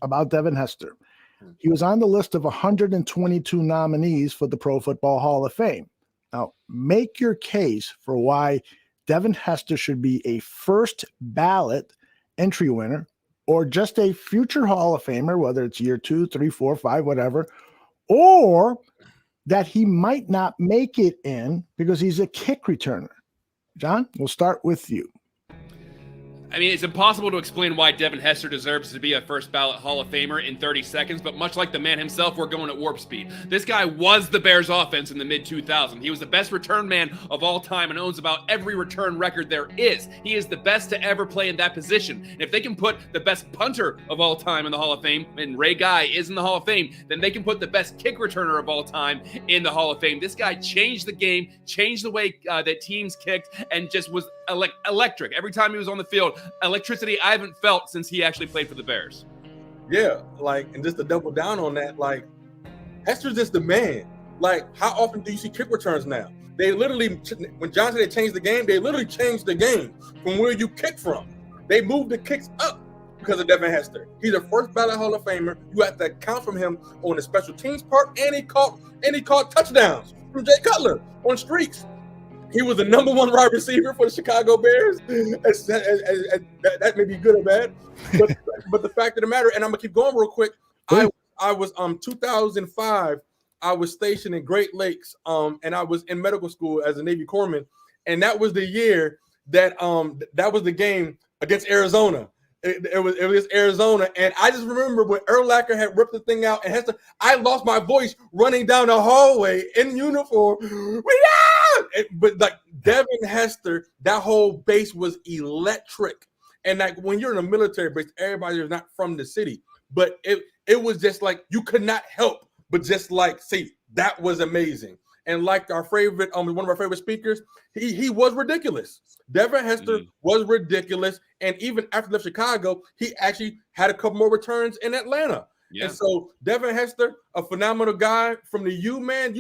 Speaker 1: about Devin Hester. He was on the list of 122 nominees for the Pro Football Hall of Fame. Now, make your case for why Devin Hester should be a first ballot entry winner or just a future Hall of Famer, whether it's year 2, 3, 4, 5, whatever, or that he might not make it in because he's a kick returner. John, we'll start with you.
Speaker 3: I mean, it's impossible to explain why Devin Hester deserves to be a first ballot Hall of Famer in 30 seconds, but much like the man himself, we're going at warp speed. This guy was the Bears offense in the mid-2000s. He was the best return man of all time and owns about every return record there is. He is the best to ever play in that position. And if they can put the best punter of all time in the Hall of Fame, and Ray Guy is in the Hall of Fame, then they can put the best kick returner of all time in the Hall of Fame. This guy changed the game, changed the way that teams kicked, and just was electric. Every time he was on the field, electricity I haven't felt since he actually played for the Bears.
Speaker 2: Yeah, like, and just to double down on that, like, Hester's just the man. Like, how often do you see kick returns now? They literally, when John said they changed the game, they literally changed the game from where you kick from. They moved the kicks up because of Devin Hester. He's a first ballot Hall of Famer. You have to count from him on the special teams part, and he caught touchdowns from Jay Cutler on streaks. He was the number 1 wide receiver for the Chicago Bears. That may be good or bad, but the fact of the matter, and I'm gonna keep going real quick. I was 2005. I was stationed in Great Lakes, and I was in medical school as a Navy corpsman, and that was the year that was the game against Arizona. It was Arizona, and I just remember when Urlacher had ripped the thing out, and Hester, I lost my voice running down the hallway in uniform. But like Devin Hester, that whole base was electric. And like when you're in a military base, everybody is not from the city, but it was just like you could not help but just like see that was amazing. And like our favorite, one of our favorite speakers, he was ridiculous. Devin Hester was ridiculous, and even after he left Chicago, he actually had a couple more returns in Atlanta. Yeah. And so Devin Hester, a phenomenal guy from the U, man.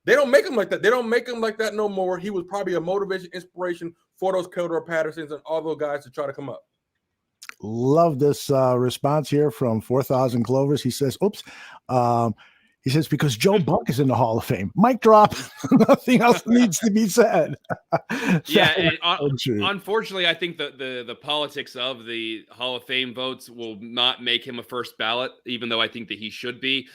Speaker 2: They don't make him like that. They don't make him like that no more. He was probably a motivation, inspiration for those Keldor Pattersons and all those guys to try to come up.
Speaker 1: Love this response here from 4,000 Clovers. He says, oops. He says, because Joe Buck is in the Hall of Fame. Mic drop. Nothing else needs to be said.
Speaker 3: Yeah, and unfortunately, I think the politics of the Hall of Fame votes will not make him a first ballot, even though I think that he should be.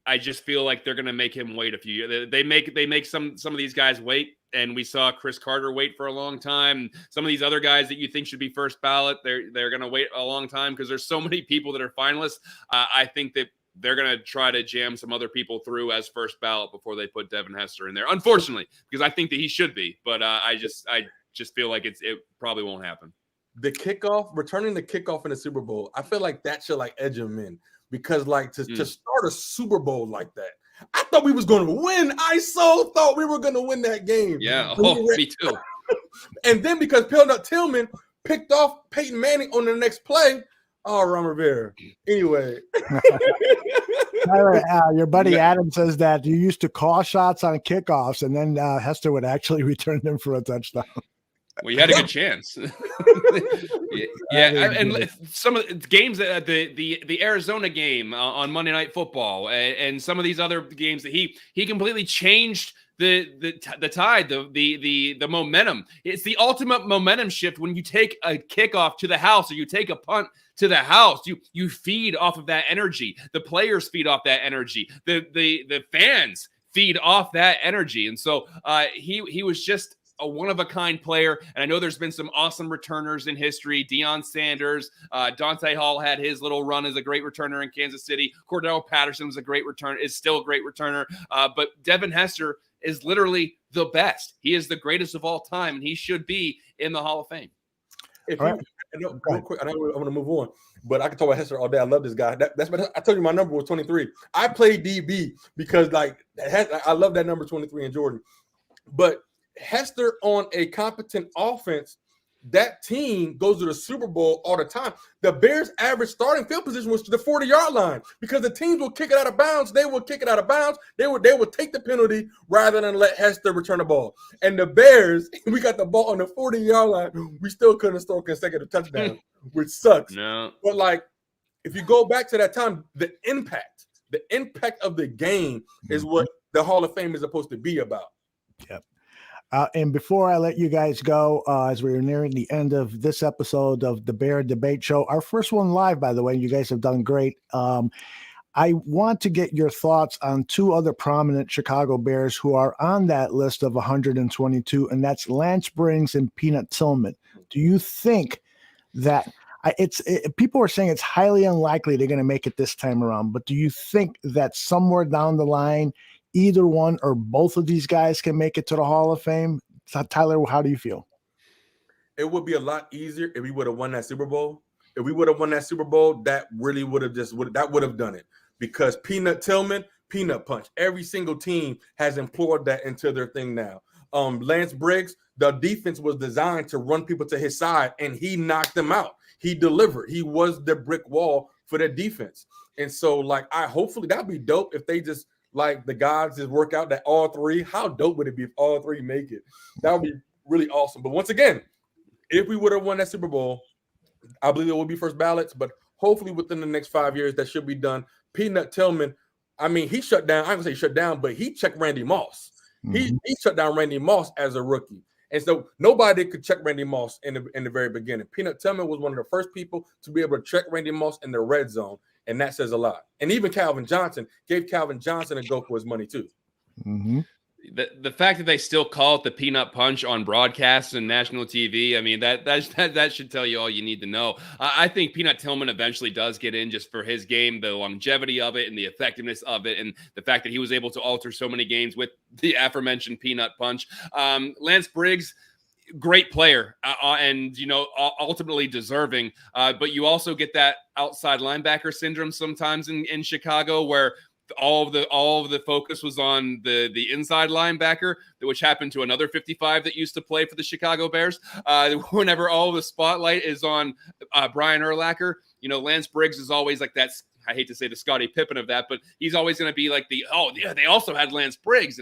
Speaker 3: I just feel like they're going to make him wait a few years. They make some of these guys wait, and we saw Chris Carter wait for a long time. Some of these other guys that you think should be first ballot, they're going to wait a long time because there's so many people that are finalists. I think that they're going to try to jam some other people through as first ballot before they put Devin Hester in there. Unfortunately, because I think that he should be, but I just feel like it probably won't happen.
Speaker 2: The kickoff, returning the kickoff in the Super Bowl, I feel like that should like edge him in. Because like to start a Super Bowl like that, I thought we was going to win. I so thought we were going to win that game.
Speaker 3: Yeah, me too.
Speaker 2: And then because Pelnut Tillman picked off Peyton Manning on the next play, Ron Rivera. Anyway.
Speaker 1: Your buddy Adam says that you used to call shots on kickoffs, and then Hester would actually return them for a touchdown.
Speaker 3: Well, you had a good chance. Yeah, and some of the games, the Arizona game on Monday Night Football, and some of these other games that he completely changed the tide, the momentum. It's the ultimate momentum shift when you take a kickoff to the house or you take a punt to the house. You feed off of that energy. The players feed off that energy. The fans feed off that energy, and so he was just a one-of-a-kind player, and I know there's been some awesome returners in history. Deion Sanders, Dante Hall had his little run as a great returner in Kansas City. Cordell Patterson was a great returner, is still a great returner. But Devin Hester is literally the best. He is the greatest of all time, and he should be in the Hall of Fame.
Speaker 2: Real quick, I want to move on, but I can talk about Hester all day. I love this guy. That's what I told you. My number was 23. I played DB because I love that number 23 in Jordan, but Hester on a competent offense, that team goes to the Super Bowl all the time. The Bears' average starting field position was to the 40-yard line because the teams will kick it out of bounds. They will kick it out of bounds. They would take the penalty rather than let Hester return the ball. And the Bears, we got the ball on the 40-yard line. We still couldn't score consecutive touchdowns, which sucks.
Speaker 3: No.
Speaker 2: But like if you go back to that time, the impact of the game is what the Hall of Fame is supposed to be about.
Speaker 1: Yep. And before I let you guys go, as we're nearing the end of this episode of the Bear Debate Show, our first one live, by the way, you guys have done great. I want to get your thoughts on two other prominent Chicago Bears who are on that list of 122, and that's Lance Briggs and Peanut Tillman. Do you think that people are saying it's highly unlikely they're going to make it this time around, but do you think that somewhere down the line, either one or both of these guys can make it to the Hall of Fame? Tyler, how do you feel?
Speaker 2: It would be a lot easier if we would have won that Super Bowl. If we would have won that Super Bowl, that really would have done it. Because Peanut Tillman, Peanut Punch, every single team has employed that into their thing now. Lance Briggs, the defense was designed to run people to his side, and he knocked them out. He delivered. He was the brick wall for their defense. And so, like, hopefully that'd be dope if they just, like, the gods just work out that all three. How dope would it be if all three make it? That would be really awesome. But once again, if we would have won that Super Bowl, I believe it will be first ballots, but hopefully within the next 5 years, that should be done. Peanut Tillman, I mean, he shut down. I'm going to say shut down, but he checked Randy Moss. He shut down Randy Moss as a rookie. And so nobody could check Randy Moss in the very beginning. Peanut Tillman was one of the first people to be able to check Randy Moss in the red zone, and that says a lot. And even Calvin Johnson gave Calvin Johnson a go for his money too.
Speaker 1: Mm-hmm.
Speaker 3: The fact that they still call it the Peanut Punch on broadcasts and national TV, I mean, that should tell you all you need to know. I think Peanut Tillman eventually does get in just for his game, the longevity of it and the effectiveness of it, and the fact that he was able to alter so many games with the aforementioned Peanut Punch. Lance Briggs, great player, and ultimately deserving. But you also get that outside linebacker syndrome sometimes in Chicago, where all of the focus was on the inside linebacker, which happened to another 55 that used to play for the Chicago Bears. Whenever all the spotlight is on Brian Urlacher, Lance Briggs is always like that. I hate to say the Scottie Pippen of that, but he's always going to be like they also had Lance Briggs,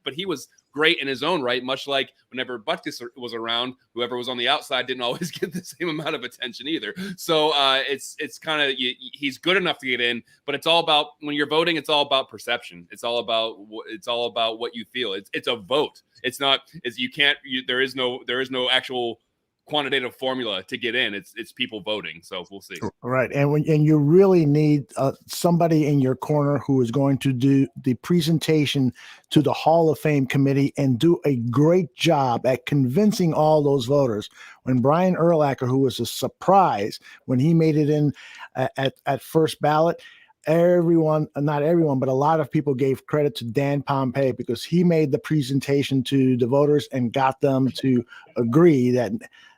Speaker 3: but he was great in his own right, much like whenever Butkus was around, whoever was on the outside didn't always get the same amount of attention either. So it's kind of, he's good enough to get in, but it's all about, when you're voting, it's all about perception. It's all about what you feel. It's a vote. It's not, there is no actual quantitative formula to get in. It's people voting. So we'll see.
Speaker 1: Right. And you really need somebody in your corner who is going to do the presentation to the Hall of Fame committee and do a great job at convincing all those voters. When Brian Urlacher, who was a surprise when he made it in at first ballot, not everyone, but a lot of people gave credit to Dan Pompei because he made the presentation to the voters and got them to agree that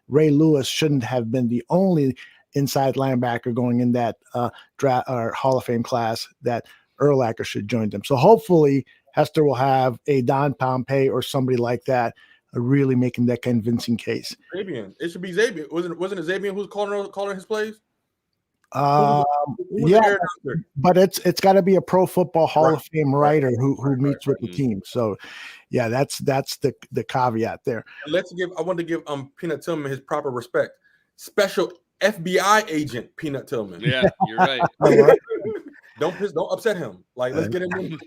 Speaker 1: Ray Lewis shouldn't have been the only inside linebacker going in that draft or Hall of Fame class, that Urlacher should join them. So hopefully Hester will have a Don Pompei or somebody like that really making that convincing case.
Speaker 2: Xavier. It should be Xavier. Wasn't it Xavier who's calling his plays?
Speaker 1: Yeah, but it's got to be a Pro Football Hall of Fame writer who meets with the team. So yeah, that's the caveat there.
Speaker 2: I want to give Peanut Tillman his proper respect. Special FBI agent Peanut Tillman.
Speaker 3: Yeah, you're right.
Speaker 2: Don't upset him. Like, let's get him in.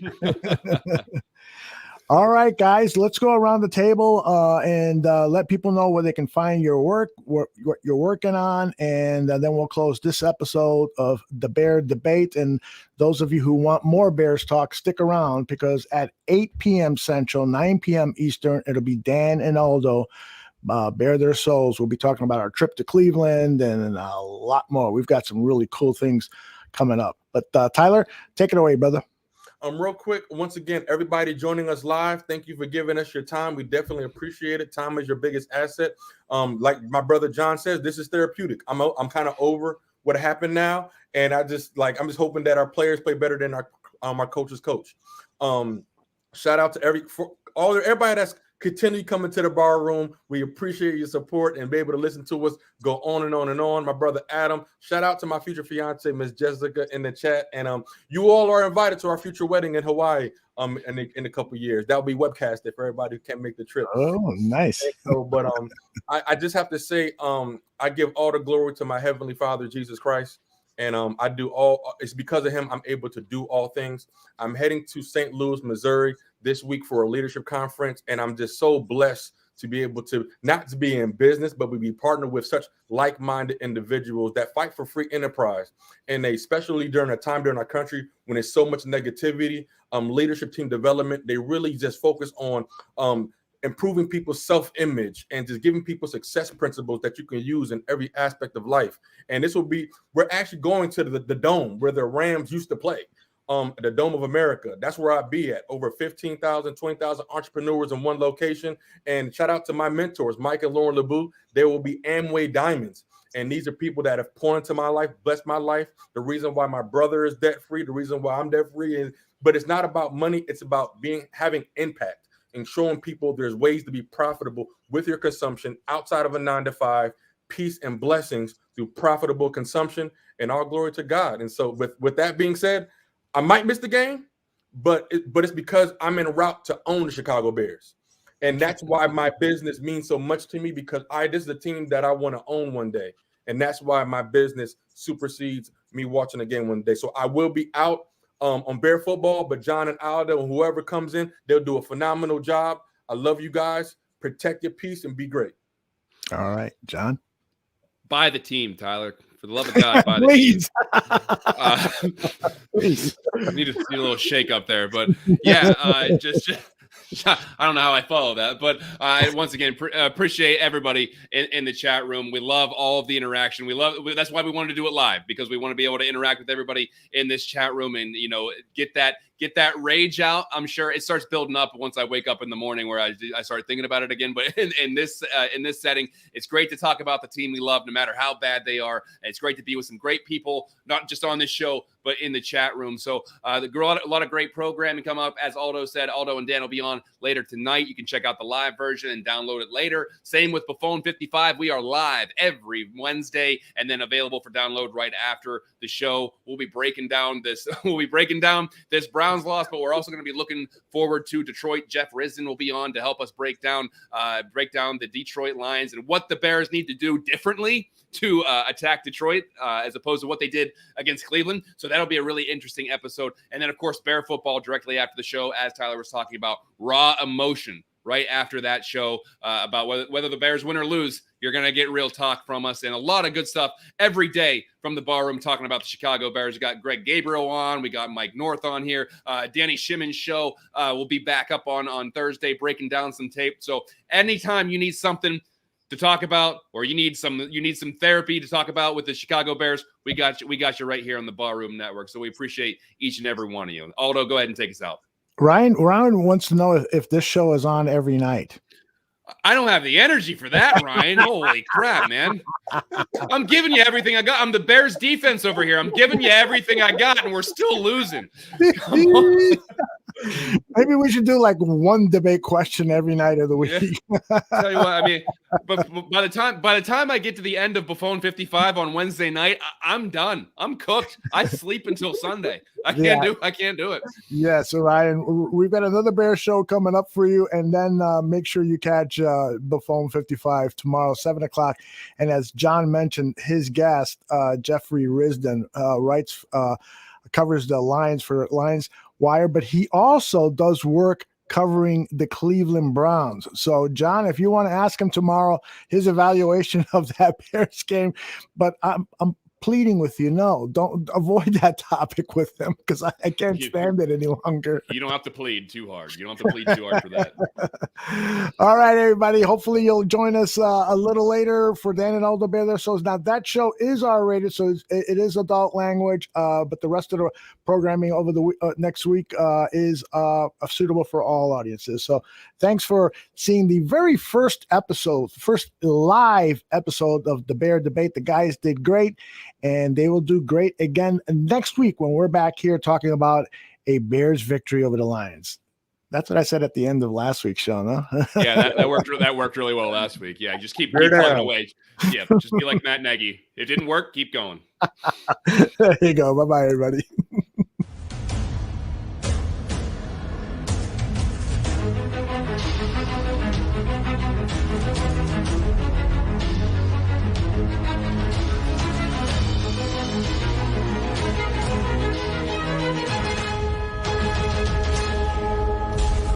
Speaker 1: All right, guys, let's go around the table and let people know where they can find your work, what you're working on, and then we'll close this episode of the Bear Debate. And those of you who want more Bears talk, stick around, because at 8 p.m. Central, 9 p.m. Eastern, it'll be Dan and Aldo, Bare Their Souls. We'll be talking about our trip to Cleveland and a lot more. We've got some really cool things coming up. But Tyler, take it away, brother.
Speaker 2: Real quick, once again, everybody joining us live, thank you for giving us your time. We definitely appreciate it. Time is your biggest asset. Like my brother John says, this is therapeutic. I'm kind of over what happened now, and I'm just hoping that our players play better than our coach's coach. Shout out to everybody that's continue coming to the bar room. We appreciate your support and be able to listen to us go on and on and on. My brother Adam, shout out to my future fiance, Miss Jessica, in the chat. And you all are invited to our future wedding in Hawaii in a couple of years. That'll be webcasted for everybody who can't make the trip.
Speaker 1: Oh, nice.
Speaker 2: So, but I just have to say, I give all the glory to my Heavenly Father, Jesus Christ. And it's because of him I'm able to do all things. I'm heading to St. Louis, Missouri this week for a leadership conference, and I'm just so blessed to be able to not to be in business, but we be partnered with such like-minded individuals that fight for free enterprise. And especially during a time during our country when there's so much negativity, leadership team development, they really just focus on improving people's self-image and just giving people success principles that you can use in every aspect of life. And we're actually going to the Dome where the Rams used to play, the Dome of America. That's where I'd be at. Over 15,000, 20,000 entrepreneurs in one location. And shout out to my mentors, Mike and Lauren LeBoux. There will be Amway Diamonds. And these are people that have poured into my life, blessed my life. The reason why my brother is debt-free, the reason why I'm debt-free. But it's not about money. It's about having impact and showing people there's ways to be profitable with your consumption outside of a 9-to-5, peace and blessings through profitable consumption, and all glory to God. And so with that being said, I might miss the game, but it's because I'm en route to own the Chicago Bears. And that's why my business means so much to me, because this is a team that I want to own one day. And that's why my business supersedes me watching the game one day. So I will be out on Bear football, but John and Aldo and whoever comes in, they'll do a phenomenal job. I love you guys. Protect your peace and be great.
Speaker 1: All right, John.
Speaker 3: Buy the team, Tyler. For the love of God, buy the team. Please. I need a little shake up there, but yeah, just I don't know how I follow that, but once again, appreciate everybody in the chat room. We love all of the interaction. That's why we wanted to do it live, because we want to be able to interact with everybody in this chat room and, get that rage out. I'm sure it starts building up once I wake up in the morning, where I start thinking about it again. But in this setting, it's great to talk about the team we love, no matter how bad they are. And it's great to be with some great people, not just on this show, but in the chat room. So a lot of great programming come up. As Aldo said, Aldo and Dan will be on later tonight. You can check out the live version and download it later. Same with Buffon 55. We are live every Wednesday and then available for download right after the show. We'll be breaking down this Browns loss, but we're also going to be looking forward to Detroit. Jeff Risden will be on to help us break down the Detroit Lions and what the Bears need to do differently to attack Detroit as opposed to what they did against Cleveland. So that'll be a really interesting episode. And then, of course, Bear football directly after the show, as Tyler was talking about, raw emotion right after that show about whether the Bears win or lose. You're going to get real talk from us and a lot of good stuff every day from the bar room talking about the Chicago Bears. We got Greg Gabriel on. We got Mike North on here. Danny Shimon's show will be back up on Thursday breaking down some tape. So anytime you need something to talk about, or you need some therapy to talk about with the Chicago Bears, we got you right here on the Bar Room Network. So we appreciate each and every one of you. Aldo, go ahead and take us out.
Speaker 1: Ryan wants to know if this show is on every night.
Speaker 3: I don't have the energy for that, Ryan. Holy crap, man. I'm giving you everything I got. I'm the Bears defense over here. I'm giving you everything I got, and we're still losing.
Speaker 1: Maybe we should do like one debate question every night of the week.
Speaker 3: Yeah. Tell you what, I mean, but by the time I get to the end of Buffon 55 on Wednesday night, I'm done. I'm cooked. I sleep until Sunday. I can't do it.
Speaker 1: Yeah, so Ryan, we've got another Bear show coming up for you, and then make sure you catch Buffon 55 tomorrow, 7:00. And as John mentioned, his guest, Jeffrey Risden, covers the Lions for Lions Wire, but he also does work covering the Cleveland Browns. So, John, if you want to ask him tomorrow his evaluation of that Bears game, but I'm pleading with you, no, don't avoid that topic with him, because I can't stand it any longer.
Speaker 3: You don't have to plead too hard. You don't have to plead too hard for that.
Speaker 1: All right, everybody. Hopefully you'll join us a little later for Dan and Aldo Bear. So now that show is R-rated, so it is adult language, but the rest of the programming over the next week is suitable for all audiences. So thanks for seeing the very first live episode of the Bear Debate. The guys did great, and they will do great again next week when we're back here talking about a Bears victory over the Lions. That's what I said at the end of last week's show, no?
Speaker 3: Yeah, that worked. That worked really well last week. Yeah, just keep plugging away. Yeah, just be like Matt Nagy. It didn't work, keep going.
Speaker 1: There you go. Bye-bye, everybody.